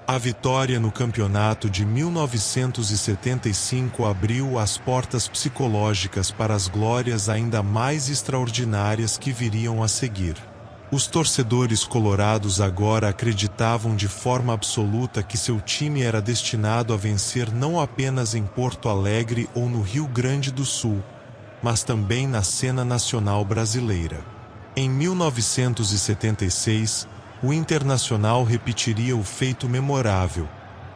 A vitória no campeonato de 1975 abriu as portas psicológicas para as glórias ainda mais extraordinárias que viriam a seguir. Os torcedores colorados agora acreditavam de forma absoluta que seu time era destinado a vencer não apenas em Porto Alegre ou no Rio Grande do Sul, mas também na cena nacional brasileira. Em 1976, o Internacional repetiria o feito memorável,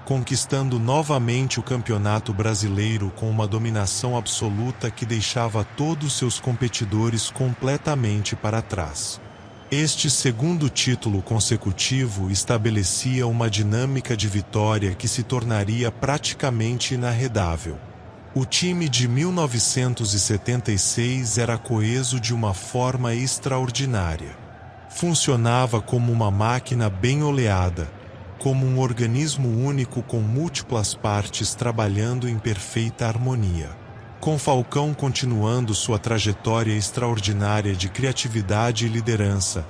conquistando novamente o Campeonato Brasileiro com uma dominação absoluta que deixava todos seus competidores completamente para trás. Este segundo título consecutivo estabelecia uma dinâmica de vitória que se tornaria praticamente inarredável. O time de 1976 era coeso de uma forma extraordinária. Funcionava como uma máquina bem oleada, como um organismo único com múltiplas partes trabalhando em perfeita harmonia. Com Falcão continuando sua trajetória extraordinária de criatividade e liderança,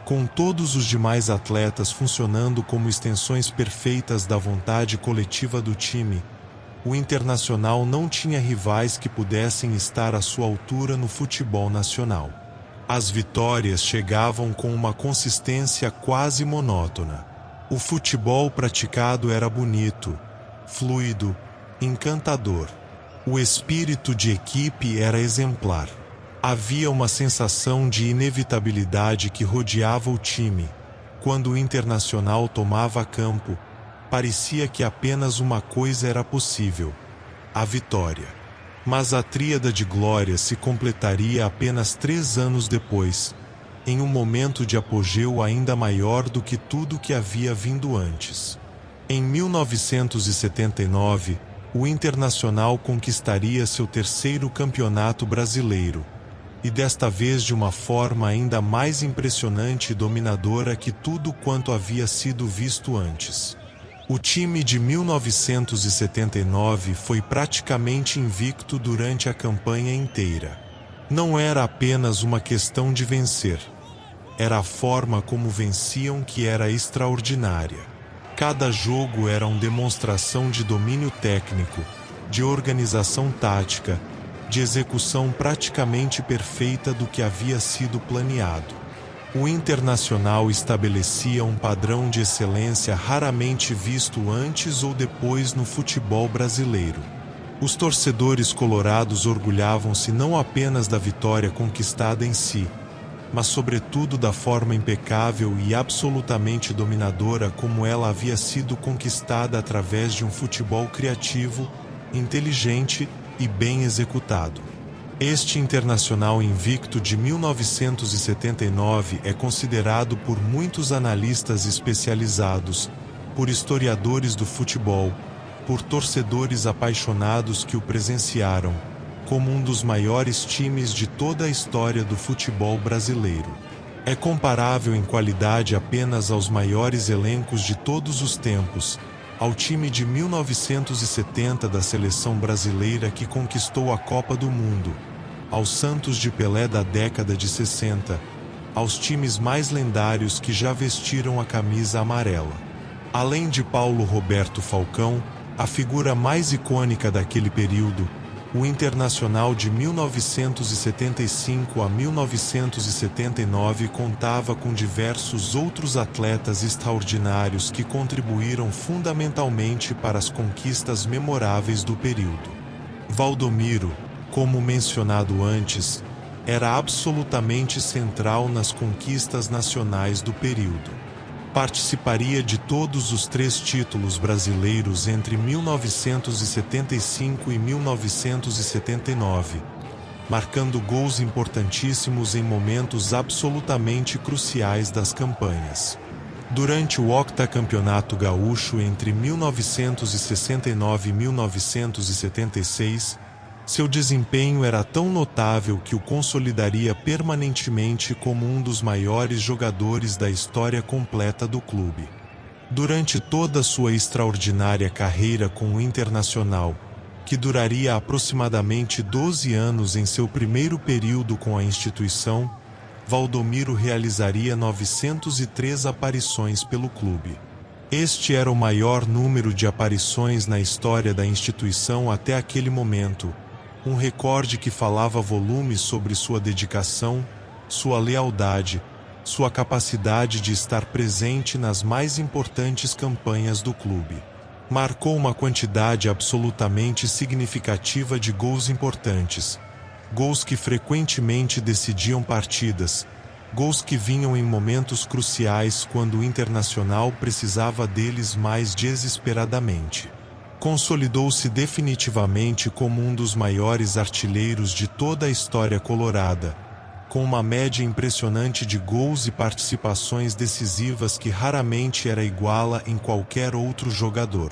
com todos os demais atletas funcionando como extensões perfeitas da vontade coletiva do time, o Internacional não tinha rivais que pudessem estar à sua altura no futebol nacional. As vitórias chegavam com uma consistência quase monótona. O futebol praticado era bonito, fluido, encantador. O espírito de equipe era exemplar. Havia uma sensação de inevitabilidade que rodeava o time. Quando o Internacional tomava campo, parecia que apenas uma coisa era possível: a vitória. Mas a tríada de glória se completaria apenas 3 anos depois, em um momento de apogeu ainda maior do que tudo que havia vindo antes. Em 1979, o Internacional conquistaria seu 3º campeonato brasileiro, e desta vez de uma forma ainda mais impressionante e dominadora que tudo quanto havia sido visto antes. O time de 1979 foi praticamente invicto durante a campanha inteira. Não era apenas uma questão de vencer. Era a forma como venciam que era extraordinária. Cada jogo era uma demonstração de domínio técnico, de organização tática, de execução praticamente perfeita do que havia sido planeado. O Internacional estabelecia um padrão de excelência raramente visto antes ou depois no futebol brasileiro. Os torcedores colorados orgulhavam-se não apenas da vitória conquistada em si, mas sobretudo da forma impecável e absolutamente dominadora como ela havia sido conquistada através de um futebol criativo, inteligente e bem executado. Este Internacional invicto de 1979 é considerado por muitos analistas especializados, por historiadores do futebol, por torcedores apaixonados que o presenciaram, como um dos maiores times de toda a história do futebol brasileiro. É comparável em qualidade apenas aos maiores elencos de todos os tempos, ao time de 1970 da seleção brasileira que conquistou a Copa do Mundo, aos Santos de Pelé da década de 60, aos times mais lendários que já vestiram a camisa amarela. Além de Paulo Roberto Falcão, a figura mais icônica daquele período, o Internacional de 1975 a 1979 contava com diversos outros atletas extraordinários que contribuíram fundamentalmente para as conquistas memoráveis do período. Valdomiro, como mencionado antes, era absolutamente central nas conquistas nacionais do período. Participaria de todos os 3 títulos brasileiros entre 1975 e 1979, marcando gols importantíssimos em momentos absolutamente cruciais das campanhas. Durante o octacampeonato gaúcho entre 1969 e 1976, seu desempenho era tão notável que o consolidaria permanentemente como um dos maiores jogadores da história completa do clube. Durante toda sua extraordinária carreira com o Internacional, que duraria aproximadamente 12 anos em seu primeiro período com a instituição, Valdomiro realizaria 903 aparições pelo clube. Este era o maior número de aparições na história da instituição até aquele momento, um recorde que falava volumes sobre sua dedicação, sua lealdade, sua capacidade de estar presente nas mais importantes campanhas do clube. Marcou uma quantidade absolutamente significativa de gols importantes, gols que frequentemente decidiam partidas, gols que vinham em momentos cruciais quando o Internacional precisava deles mais desesperadamente. Consolidou-se definitivamente como um dos maiores artilheiros de toda a história colorada, com uma média impressionante de gols e participações decisivas que raramente era iguala em qualquer outro jogador.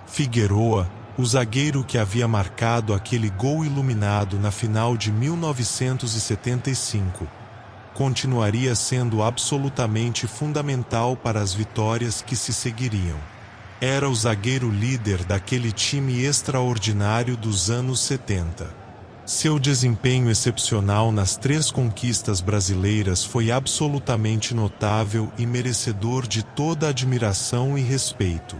Figueroa, o zagueiro que havia marcado aquele gol iluminado na final de 1975, continuaria sendo absolutamente fundamental para as vitórias que se seguiriam. Era o zagueiro líder daquele time extraordinário dos anos 70. Seu desempenho excepcional nas 3 conquistas brasileiras foi absolutamente notável e merecedor de toda admiração e respeito.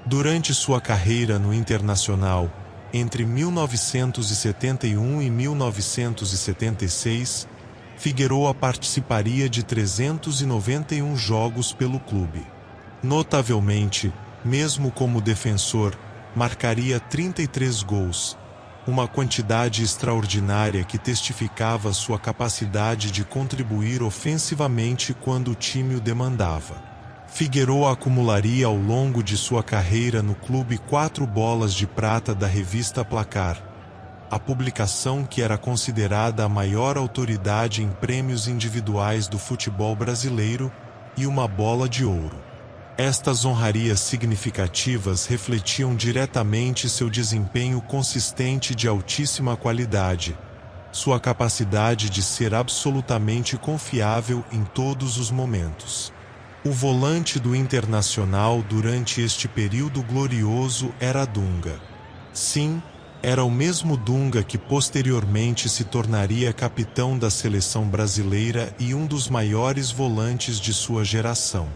Durante sua carreira no Internacional, Entre 1971 e 1976, Figueroa participaria de 391 jogos pelo clube. Notavelmente, mesmo como defensor, marcaria 33 gols, uma quantidade extraordinária que testificava sua capacidade de contribuir ofensivamente quando o time o demandava. Figueroa acumularia ao longo de sua carreira no clube 4 bolas de prata da revista Placar, a publicação que era considerada a maior autoridade em prêmios individuais do futebol brasileiro, e uma bola de ouro. Estas honrarias significativas refletiam diretamente seu desempenho consistente de altíssima qualidade, sua capacidade de ser absolutamente confiável em todos os momentos. O volante do Internacional durante este período glorioso era Dunga. Sim, era o mesmo Dunga que posteriormente se tornaria capitão da seleção brasileira e um dos maiores volantes de sua geração.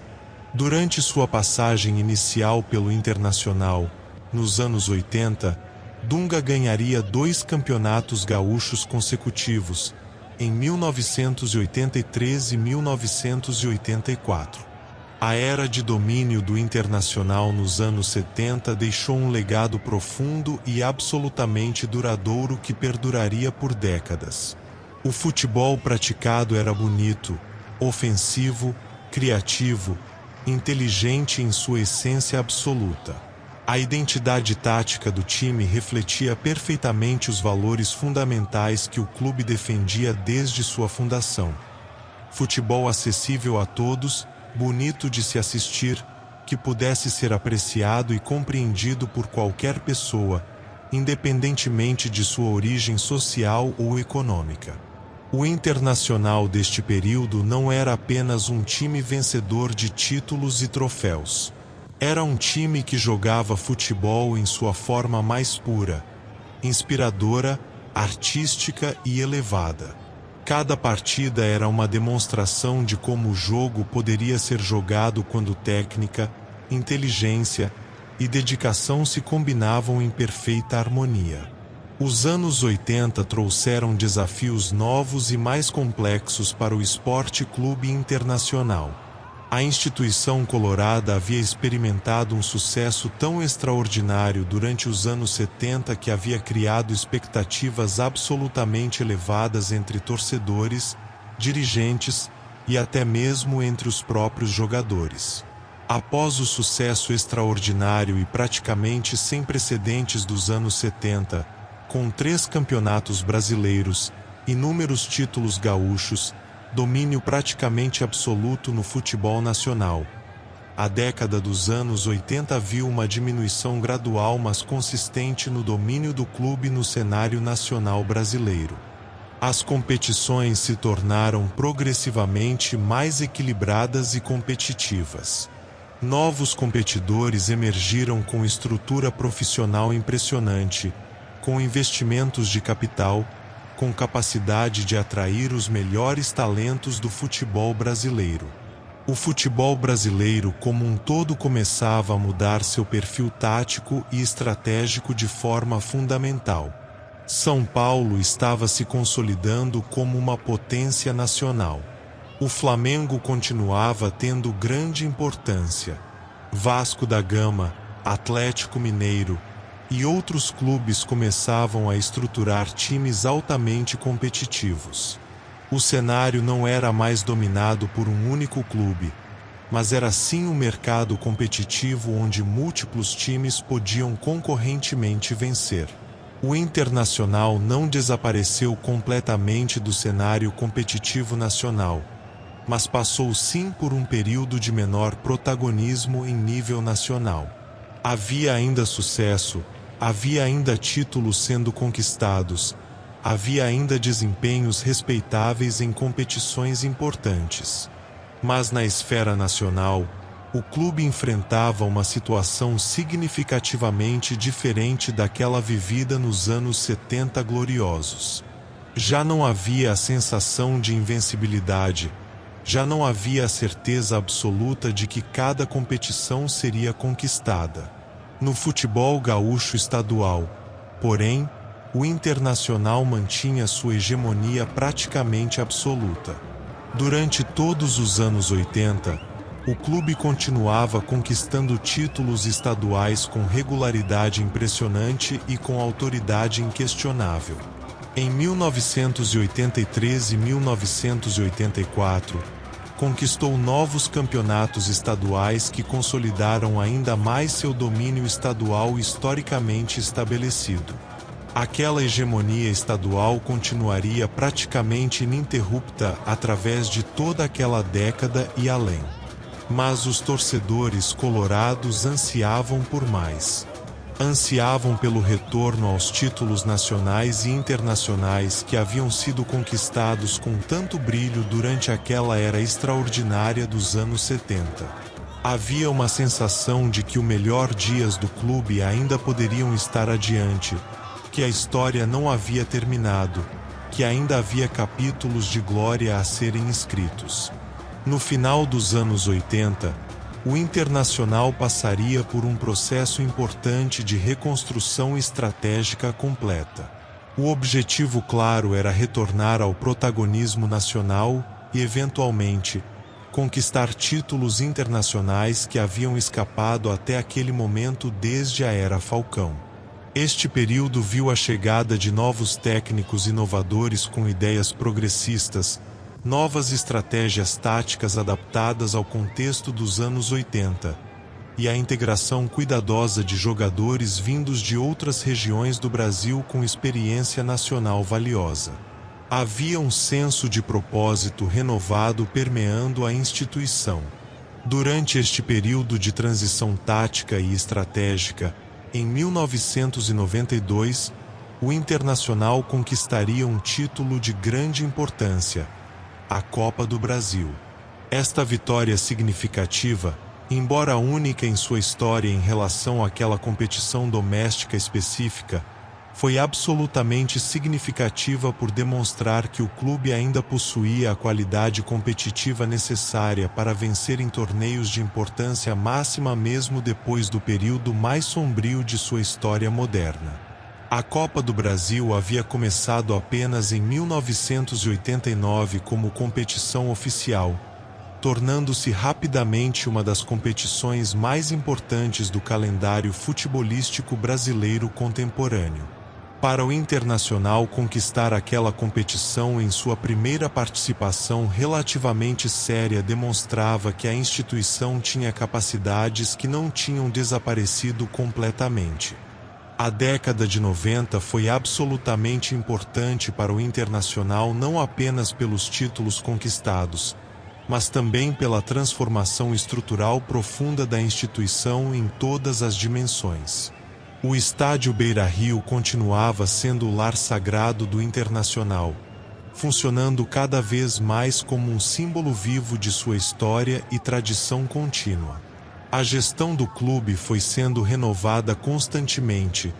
Durante sua passagem inicial pelo Internacional, nos anos 80, Dunga ganharia 2 campeonatos gaúchos consecutivos, em 1983 e 1984. A era de domínio do Internacional nos anos 70 deixou um legado profundo e absolutamente duradouro que perduraria por décadas. O futebol praticado era bonito, ofensivo, criativo, inteligente em sua essência absoluta. A identidade tática do time refletia perfeitamente os valores fundamentais que o clube defendia desde sua fundação. Futebol acessível a todos, bonito de se assistir, que pudesse ser apreciado e compreendido por qualquer pessoa, independentemente de sua origem social ou econômica. O Internacional deste período não era apenas um time vencedor de títulos e troféus. Era um time que jogava futebol em sua forma mais pura, inspiradora, artística e elevada. Cada partida era uma demonstração de como o jogo poderia ser jogado quando técnica, inteligência e dedicação se combinavam em perfeita harmonia. Os anos 80 trouxeram desafios novos e mais complexos para o Esporte Clube Internacional. A instituição colorada havia experimentado um sucesso tão extraordinário durante os anos 70 que havia criado expectativas absolutamente elevadas entre torcedores, dirigentes e até mesmo entre os próprios jogadores. Após o sucesso extraordinário e praticamente sem precedentes dos anos 70, com 3 campeonatos brasileiros, inúmeros títulos gaúchos, domínio praticamente absoluto no futebol nacional. A década dos anos 80 viu uma diminuição gradual mas consistente no domínio do clube no cenário nacional brasileiro. As competições se tornaram progressivamente mais equilibradas e competitivas. Novos competidores emergiram com estrutura profissional impressionante, com investimentos de capital, com capacidade de atrair os melhores talentos do futebol brasileiro. O futebol brasileiro como um todo começava a mudar seu perfil tático e estratégico de forma fundamental. São Paulo estava se consolidando como uma potência nacional. O Flamengo continuava tendo grande importância. Vasco da Gama, Atlético Mineiro e outros clubes começavam a estruturar times altamente competitivos. O cenário não era mais dominado por um único clube, mas era sim um mercado competitivo onde múltiplos times podiam concorrentemente vencer. O Internacional não desapareceu completamente do cenário competitivo nacional, mas passou sim por um período de menor protagonismo em nível nacional. Havia ainda sucesso, havia ainda títulos sendo conquistados, havia ainda desempenhos respeitáveis em competições importantes. Mas na esfera nacional, o clube enfrentava uma situação significativamente diferente daquela vivida nos anos 70 gloriosos. Já não havia a sensação de invencibilidade, já não havia a certeza absoluta de que cada competição seria conquistada. No futebol gaúcho estadual, Porém, o Internacional mantinha sua hegemonia praticamente absoluta. Durante todos os anos 80, o clube continuava conquistando títulos estaduais com regularidade impressionante e com autoridade inquestionável. Em 1983 e 1984, conquistou novos campeonatos estaduais que consolidaram ainda mais seu domínio estadual historicamente estabelecido. Aquela hegemonia estadual continuaria praticamente ininterrupta através de toda aquela década e além. Mas os torcedores colorados ansiavam por mais. Ansiavam pelo retorno aos títulos nacionais e internacionais que haviam sido conquistados com tanto brilho durante aquela era extraordinária dos anos 70. Havia uma sensação de que os melhores dias do clube ainda poderiam estar adiante, que a história não havia terminado, que ainda havia capítulos de glória a serem escritos. No final dos anos 80, o Internacional passaria por um processo importante de reconstrução estratégica completa. O objetivo claro era retornar ao protagonismo nacional e, eventualmente, conquistar títulos internacionais que haviam escapado até aquele momento desde a era Falcão. Este período viu a chegada de novos técnicos inovadores com ideias progressistas, novas estratégias táticas adaptadas ao contexto dos anos 80, e a integração cuidadosa de jogadores vindos de outras regiões do Brasil com experiência nacional valiosa. Havia um senso de propósito renovado permeando a instituição. Durante este período de transição tática e estratégica, em 1992, o Internacional conquistaria um título de grande importância, a Copa do Brasil. Esta vitória significativa, embora única em sua história em relação àquela competição doméstica específica, foi absolutamente significativa por demonstrar que o clube ainda possuía a qualidade competitiva necessária para vencer em torneios de importância máxima mesmo depois do período mais sombrio de sua história moderna. A Copa do Brasil havia começado apenas em 1989 como competição oficial, tornando-se rapidamente uma das competições mais importantes do calendário futebolístico brasileiro contemporâneo. Para o Internacional conquistar aquela competição em sua primeira participação relativamente séria demonstrava que a instituição tinha capacidades que não tinham desaparecido completamente. A década de 90 foi absolutamente importante para o Internacional não apenas pelos títulos conquistados, mas também pela transformação estrutural profunda da instituição em todas as dimensões. O estádio Beira-Rio continuava sendo o lar sagrado do Internacional, funcionando cada vez mais como um símbolo vivo de sua história e tradição contínua. A gestão do clube foi sendo renovada constantemente,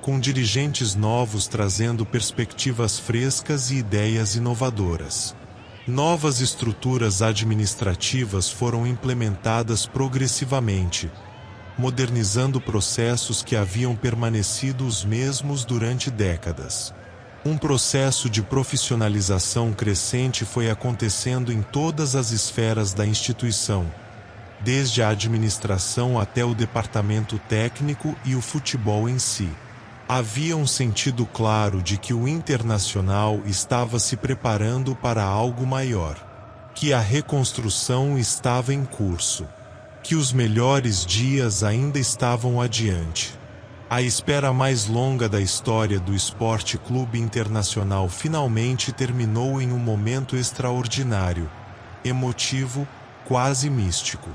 com dirigentes novos trazendo perspectivas frescas e ideias inovadoras. Novas estruturas administrativas foram implementadas progressivamente, modernizando processos que haviam permanecido os mesmos durante décadas. Um processo de profissionalização crescente foi acontecendo em todas as esferas da instituição, desde a administração até o departamento técnico e o futebol em si. Havia um sentido claro de que o Internacional estava se preparando para algo maior, que a reconstrução estava em curso, que os melhores dias ainda estavam adiante. A espera mais longa da história do Esporte Clube Internacional finalmente terminou em um momento extraordinário, emotivo, quase místico.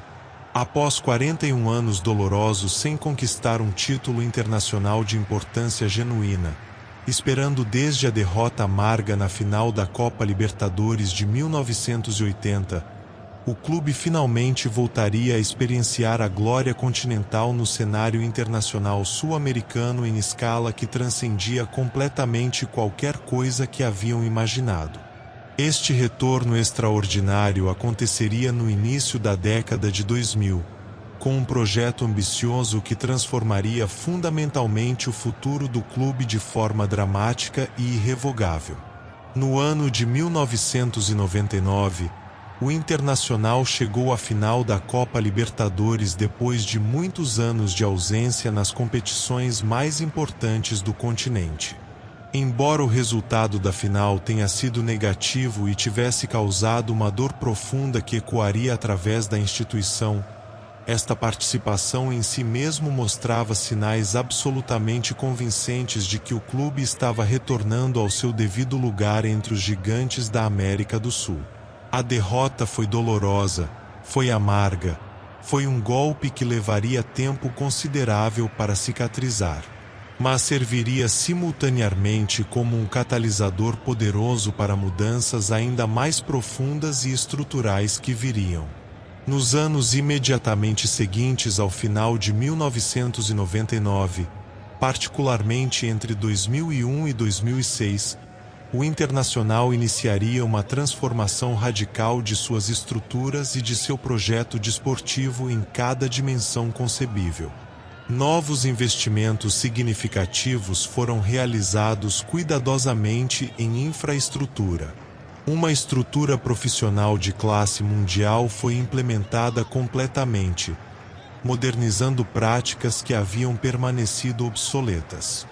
Após 41 anos dolorosos sem conquistar um título internacional de importância genuína, esperando desde a derrota amarga na final da Copa Libertadores de 1980, o clube finalmente voltaria a experienciar a glória continental no cenário internacional sul-americano em escala que transcendia completamente qualquer coisa que haviam imaginado. Este retorno extraordinário aconteceria no início da década de 2000, com um projeto ambicioso que transformaria fundamentalmente o futuro do clube de forma dramática e irrevogável. No ano de 1999, o Internacional chegou à final da Copa Libertadores depois de muitos anos de ausência nas competições mais importantes do continente. Embora o resultado da final tenha sido negativo e tivesse causado uma dor profunda que ecoaria através da instituição, esta participação em si mesmo mostrava sinais absolutamente convincentes de que o clube estava retornando ao seu devido lugar entre os gigantes da América do Sul. A derrota foi dolorosa, foi amarga, foi um golpe que levaria tempo considerável para cicatrizar, mas serviria simultaneamente como um catalisador poderoso para mudanças ainda mais profundas e estruturais que viriam. Nos anos imediatamente seguintes ao final de 1999, particularmente entre 2001 e 2006, o Internacional iniciaria uma transformação radical de suas estruturas e de seu projeto desportivo em cada dimensão concebível. Novos investimentos significativos foram realizados cuidadosamente em infraestrutura. Uma estrutura profissional de classe mundial foi implementada completamente, modernizando práticas que haviam permanecido obsoletas.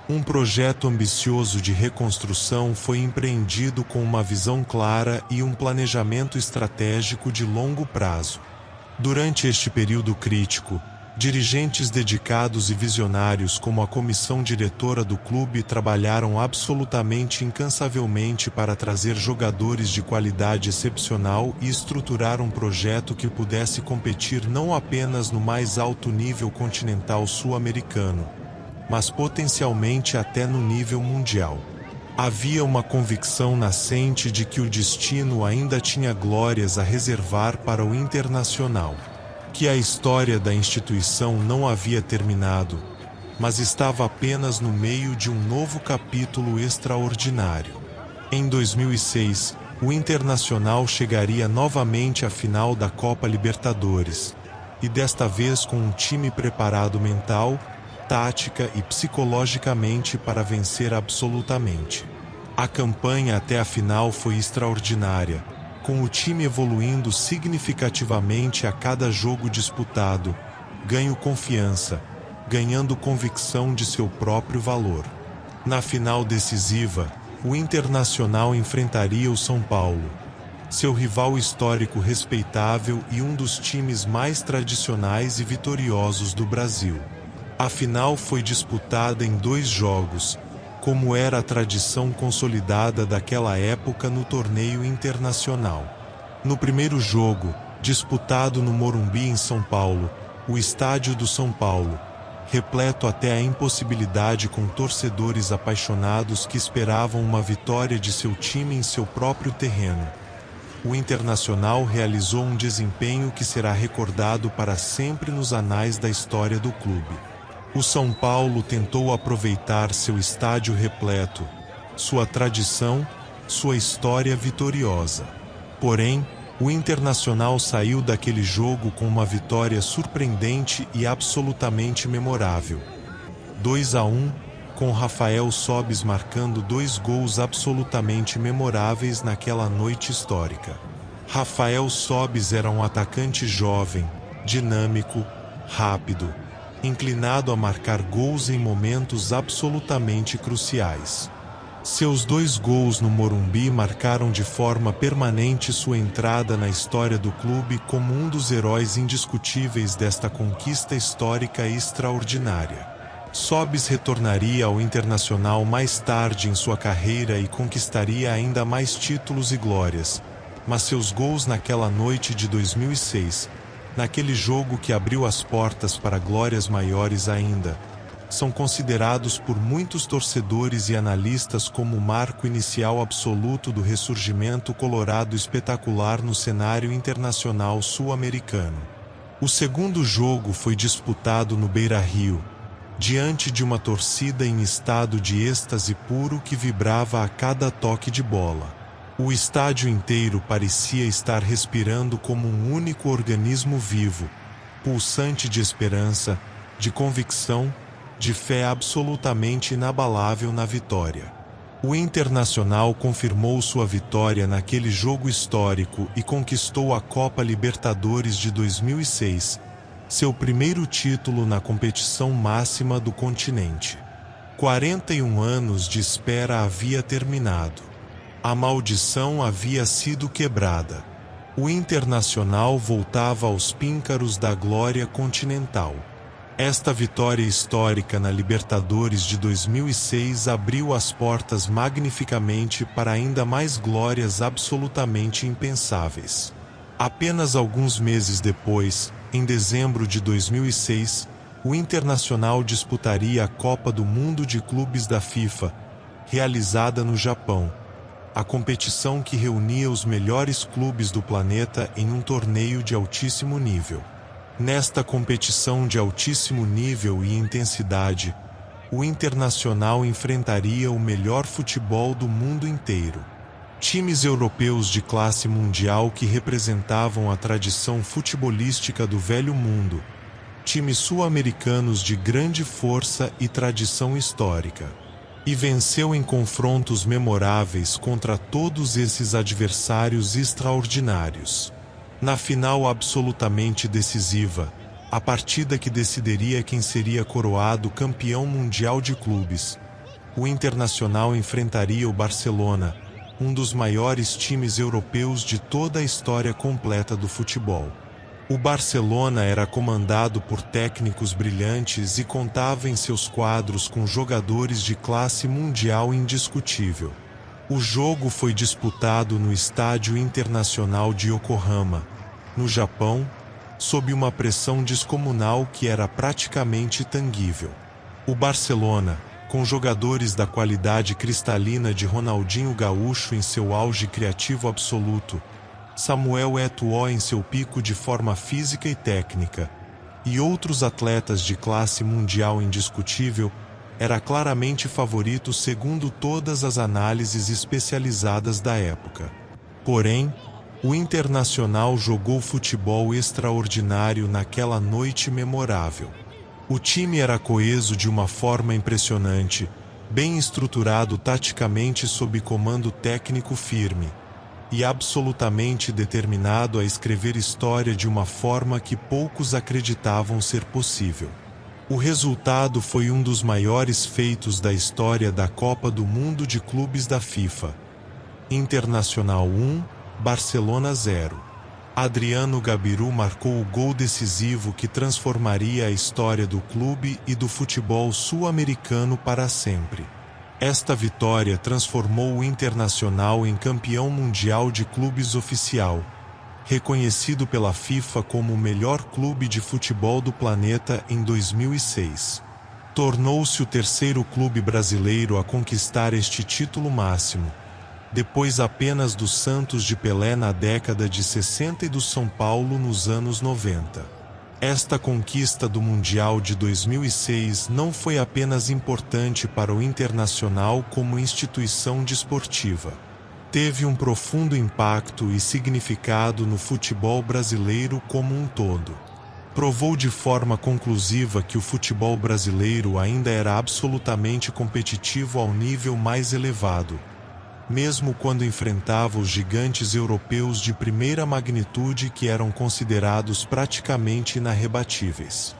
Um projeto ambicioso de reconstrução foi empreendido com uma visão clara e um planejamento estratégico de longo prazo. Durante este período crítico, dirigentes dedicados e visionários como a comissão diretora do clube trabalharam absolutamente incansavelmente para trazer jogadores de qualidade excepcional e estruturar um projeto que pudesse competir não apenas no mais alto nível continental sul-americano, mas potencialmente até no nível mundial. Havia uma convicção nascente de que o destino ainda tinha glórias a reservar para o Internacional, que a história da instituição não havia terminado, mas estava apenas no meio de um novo capítulo extraordinário. Em 2006, o Internacional chegaria novamente à final da Copa Libertadores, e desta vez com um time preparado mental, tática e psicologicamente para vencer absolutamente. A campanha até a final foi extraordinária, com o time evoluindo significativamente a cada jogo disputado, ganhando confiança, ganhando convicção de seu próprio valor. Na final decisiva, o Internacional enfrentaria o São Paulo, seu rival histórico respeitável e um dos times mais tradicionais e vitoriosos do Brasil. A final foi disputada em 2 jogos, como era a tradição consolidada daquela época no torneio internacional. No primeiro jogo, disputado no Morumbi em São Paulo, o estádio do São Paulo, repleto até a impossibilidade com torcedores apaixonados que esperavam uma vitória de seu time em seu próprio terreno, o Internacional realizou um desempenho que será recordado para sempre nos anais da história do clube. O São Paulo tentou aproveitar seu estádio repleto, sua tradição, sua história vitoriosa. Porém, o Internacional saiu daquele jogo com uma vitória surpreendente e absolutamente memorável. 2-1, com Rafael Sobis marcando 2 gols absolutamente memoráveis naquela noite histórica. Rafael Sobis era um atacante jovem, dinâmico, rápido, inclinado a marcar gols em momentos absolutamente cruciais. Seus 2 gols no Morumbi marcaram de forma permanente sua entrada na história do clube como um dos heróis indiscutíveis desta conquista histórica e extraordinária. Sobis retornaria ao Internacional mais tarde em sua carreira e conquistaria ainda mais títulos e glórias, mas seus gols naquela noite de 2006, naquele jogo que abriu as portas para glórias maiores ainda, são considerados por muitos torcedores e analistas como o marco inicial absoluto do ressurgimento colorado espetacular no cenário internacional sul-americano. O segundo jogo foi disputado no Beira-Rio, diante de uma torcida em estado de êxtase puro que vibrava a cada toque de bola. O estádio inteiro parecia estar respirando como um único organismo vivo, pulsante de esperança, de convicção, de fé absolutamente inabalável na vitória. O Internacional confirmou sua vitória naquele jogo histórico e conquistou a Copa Libertadores de 2006, seu primeiro título na competição máxima do continente. 41 anos de espera havia terminado. A maldição havia sido quebrada. O Internacional voltava aos píncaros da glória continental. Esta vitória histórica na Libertadores de 2006 abriu as portas magnificamente para ainda mais glórias absolutamente impensáveis. Apenas alguns meses depois, em dezembro de 2006, o Internacional disputaria a Copa do Mundo de Clubes da FIFA, realizada no Japão, a competição que reunia os melhores clubes do planeta em um torneio de altíssimo nível. Nesta competição de altíssimo nível e intensidade, o Internacional enfrentaria o melhor futebol do mundo inteiro. Times europeus de classe mundial que representavam a tradição futebolística do velho mundo, times sul-americanos de grande força e tradição histórica. E venceu em confrontos memoráveis contra todos esses adversários extraordinários. Na final absolutamente decisiva, a partida que decidiria quem seria coroado campeão mundial de clubes, o Internacional enfrentaria o Barcelona, um dos maiores times europeus de toda a história completa do futebol. O Barcelona era comandado por técnicos brilhantes e contava em seus quadros com jogadores de classe mundial indiscutível. O jogo foi disputado no Estádio Internacional de Yokohama, no Japão, sob uma pressão descomunal que era praticamente tangível. O Barcelona, com jogadores da qualidade cristalina de Ronaldinho Gaúcho em seu auge criativo absoluto, Samuel Eto'o em seu pico de forma física e técnica, e outros atletas de classe mundial indiscutível, era claramente favorito segundo todas as análises especializadas da época. Porém, o Internacional jogou futebol extraordinário naquela noite memorável. O time era coeso de uma forma impressionante, bem estruturado taticamente sob comando técnico firme, e absolutamente determinado a escrever história de uma forma que poucos acreditavam ser possível. O resultado foi um dos maiores feitos da história da Copa do Mundo de Clubes da FIFA. Internacional 1, Barcelona 0. Adriano Gabiru marcou o gol decisivo que transformaria a história do clube e do futebol sul-americano para sempre. Esta vitória transformou o Internacional em campeão mundial de clubes oficial, reconhecido pela FIFA como o melhor clube de futebol do planeta em 2006. Tornou-se o terceiro clube brasileiro a conquistar este título máximo, depois apenas do Santos de Pelé na década de 60 e do São Paulo nos anos 90. Esta conquista do Mundial de 2006 não foi apenas importante para o Internacional como instituição desportiva. Teve um profundo impacto e significado no futebol brasileiro como um todo. Provou de forma conclusiva que o futebol brasileiro ainda era absolutamente competitivo ao nível mais elevado, mesmo quando enfrentava os gigantes europeus de primeira magnitude que eram considerados praticamente inarrebatíveis.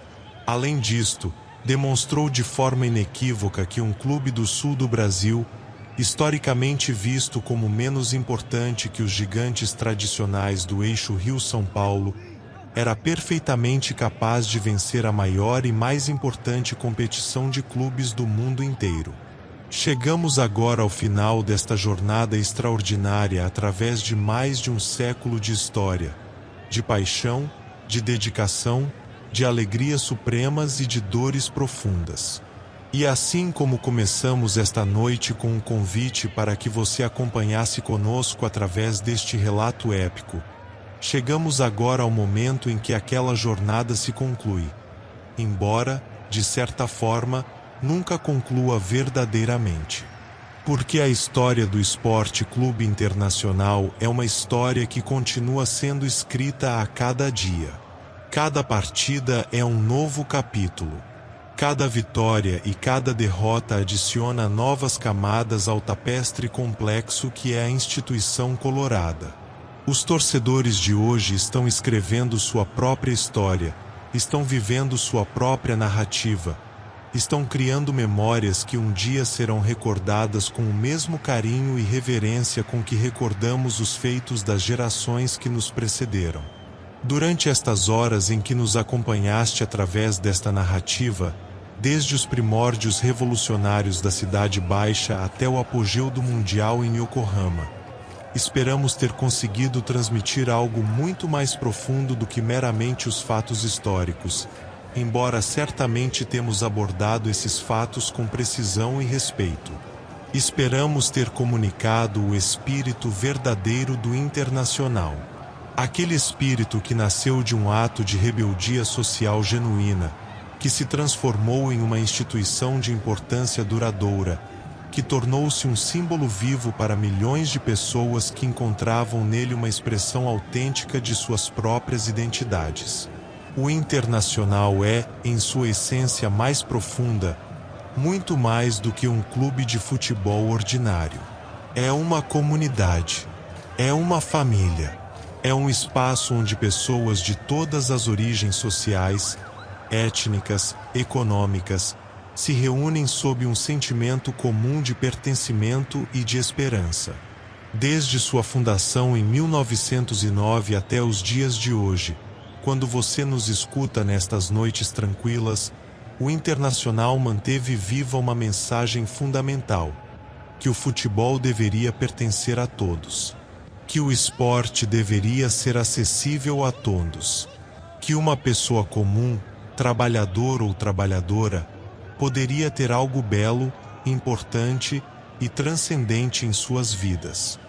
Além disto, demonstrou de forma inequívoca que um clube do sul do Brasil, historicamente visto como menos importante que os gigantes tradicionais do eixo Rio-São Paulo, era perfeitamente capaz de vencer a maior e mais importante competição de clubes do mundo inteiro. Chegamos agora ao final desta jornada extraordinária através de mais de um século de história, de paixão, de dedicação, de alegrias supremas e de dores profundas. E assim como começamos esta noite com um convite para que você acompanhasse conosco através deste relato épico, chegamos agora ao momento em que aquela jornada se conclui, embora, de certa forma, nunca conclua verdadeiramente. Porque a história do Esporte Clube Internacional é uma história que continua sendo escrita a cada dia. Cada partida é um novo capítulo. Cada vitória e cada derrota adiciona novas camadas ao tapestre complexo que é a instituição colorada. Os torcedores de hoje estão escrevendo sua própria história, estão vivendo sua própria narrativa, estão criando memórias que um dia serão recordadas com o mesmo carinho e reverência com que recordamos os feitos das gerações que nos precederam. Durante estas horas em que nos acompanhaste através desta narrativa, desde os primórdios revolucionários da Cidade Baixa até o apogeu do Mundial em Yokohama, esperamos ter conseguido transmitir algo muito mais profundo do que meramente os fatos históricos, embora certamente temos abordado esses fatos com precisão e respeito. Esperamos ter comunicado o espírito verdadeiro do Internacional. Aquele espírito que nasceu de um ato de rebeldia social genuína, que se transformou em uma instituição de importância duradoura, que tornou-se um símbolo vivo para milhões de pessoas que encontravam nele uma expressão autêntica de suas próprias identidades. O Internacional é, em sua essência mais profunda, muito mais do que um clube de futebol ordinário. É uma comunidade, é uma família, é um espaço onde pessoas de todas as origens sociais, étnicas, econômicas, se reúnem sob um sentimento comum de pertencimento e de esperança. Desde sua fundação em 1909 até os dias de hoje, quando você nos escuta nestas noites tranquilas, o Internacional manteve viva uma mensagem fundamental: que o futebol deveria pertencer a todos, que o esporte deveria ser acessível a todos, que uma pessoa comum, trabalhador ou trabalhadora, poderia ter algo belo, importante e transcendente em suas vidas.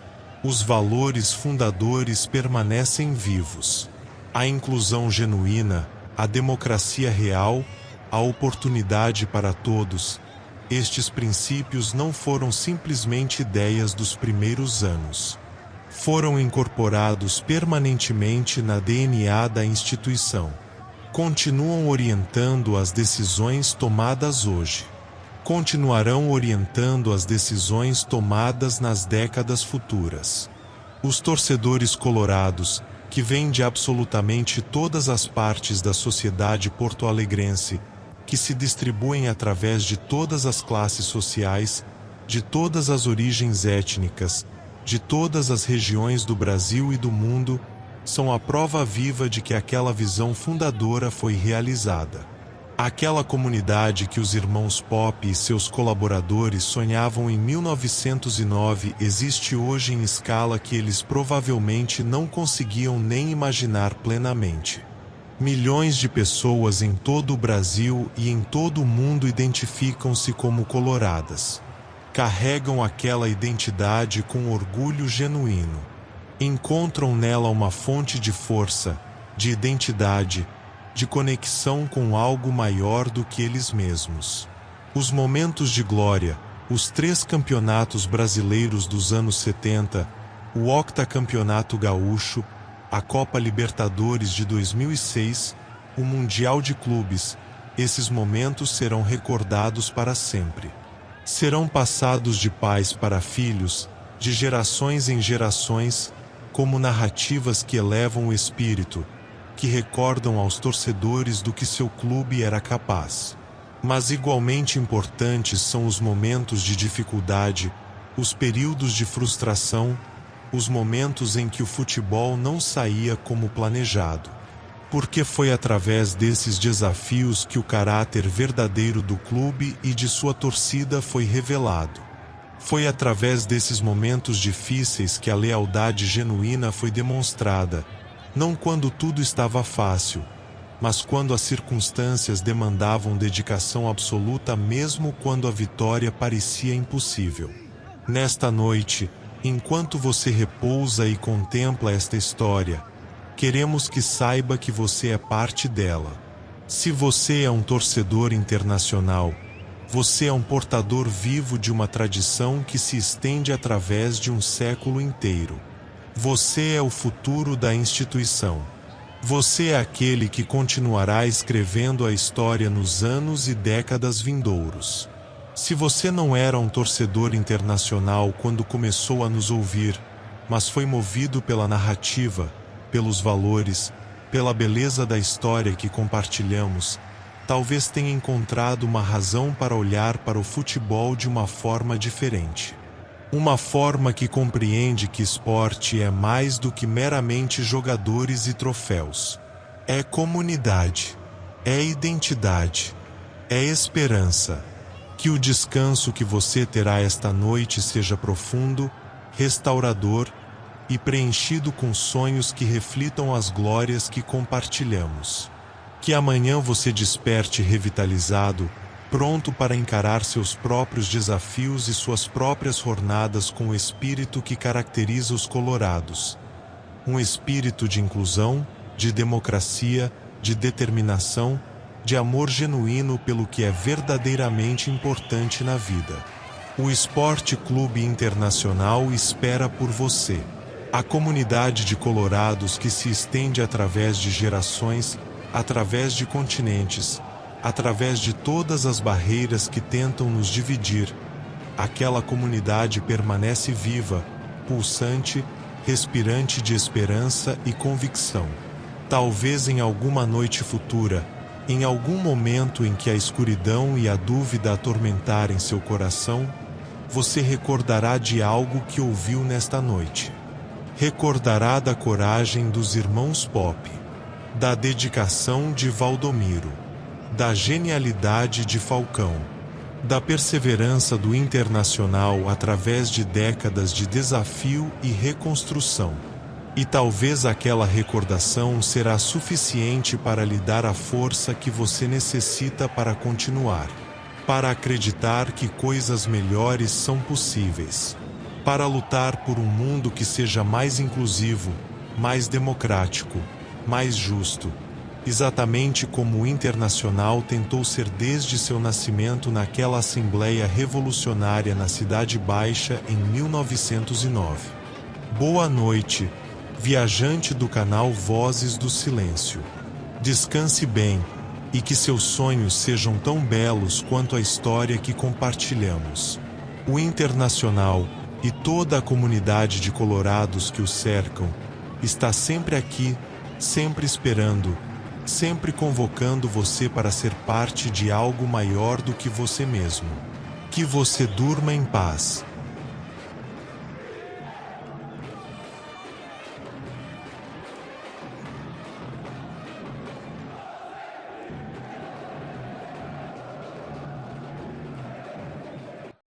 Os valores fundadores permanecem vivos. A inclusão genuína, a democracia real, a oportunidade para todos. Estes princípios não foram simplesmente ideias dos primeiros anos. Foram incorporados permanentemente na DNA da instituição. Continuam orientando as decisões tomadas hoje. Continuarão orientando as decisões tomadas nas décadas futuras. Os torcedores colorados, que vêm de absolutamente todas as partes da sociedade porto-alegrense, que se distribuem através de todas as classes sociais, de todas as origens étnicas, de todas as regiões do Brasil e do mundo, são a prova viva de que aquela visão fundadora foi realizada. Aquela comunidade que os irmãos Pop e seus colaboradores sonhavam em 1909 existe hoje em escala que eles provavelmente não conseguiam nem imaginar plenamente. Milhões de pessoas em todo o Brasil e em todo o mundo identificam-se como coloradas. Carregam aquela identidade com orgulho genuíno. Encontram nela uma fonte de força, de identidade, de conexão com algo maior do que eles mesmos. Os momentos de glória, os 3 campeonatos brasileiros dos anos 70, o octacampeonato gaúcho, a Copa Libertadores de 2006, o Mundial de Clubes, esses momentos serão recordados para sempre. Serão passados de pais para filhos, de gerações em gerações, como narrativas que elevam o espírito, que recordam aos torcedores do que seu clube era capaz. Mas igualmente importantes são os momentos de dificuldade, os períodos de frustração, os momentos em que o futebol não saía como planejado. Porque foi através desses desafios que o caráter verdadeiro do clube e de sua torcida foi revelado. Foi através desses momentos difíceis que a lealdade genuína foi demonstrada, não quando tudo estava fácil, mas quando as circunstâncias demandavam dedicação absoluta mesmo quando a vitória parecia impossível. Nesta noite, enquanto você repousa e contempla esta história, queremos que saiba que você é parte dela. Se você é um torcedor internacional, você é um portador vivo de uma tradição que se estende através de um século inteiro. Você é o futuro da instituição. Você é aquele que continuará escrevendo a história nos anos e décadas vindouros. Se você não era um torcedor internacional quando começou a nos ouvir, mas foi movido pela narrativa, pelos valores, pela beleza da história que compartilhamos, talvez tenha encontrado uma razão para olhar para o futebol de uma forma diferente. Uma forma que compreende que esporte é mais do que meramente jogadores e troféus. É comunidade, é identidade, é esperança. Que o descanso que você terá esta noite seja profundo, restaurador e preenchido com sonhos que reflitam as glórias que compartilhamos. Que amanhã você desperte revitalizado, pronto para encarar seus próprios desafios e suas próprias jornadas com o espírito que caracteriza os colorados. Um espírito de inclusão, de democracia, de determinação, de amor genuíno pelo que é verdadeiramente importante na vida. O Esporte Clube Internacional espera por você. A comunidade de colorados que se estende através de gerações, através de continentes, através de todas as barreiras que tentam nos dividir, aquela comunidade permanece viva, pulsante, respirante de esperança e convicção. Talvez em alguma noite futura, em algum momento em que a escuridão e a dúvida atormentarem seu coração, você recordará de algo que ouviu nesta noite. Recordará da coragem dos irmãos Pop, da dedicação de Valdomiro, da genialidade de Falcão, da perseverança do Internacional através de décadas de desafio e reconstrução. E talvez aquela recordação será suficiente para lhe dar a força que você necessita para continuar, para acreditar que coisas melhores são possíveis, para lutar por um mundo que seja mais inclusivo, mais democrático, mais justo, exatamente como o Internacional tentou ser desde seu nascimento naquela Assembleia Revolucionária na Cidade Baixa em 1909. Boa noite, viajante do canal Vozes do Silêncio. Descanse bem, e que seus sonhos sejam tão belos quanto a história que compartilhamos. O Internacional e toda a comunidade de colorados que o cercam está sempre aqui, sempre esperando, sempre convocando você para ser parte de algo maior do que você mesmo. Que você durma em paz.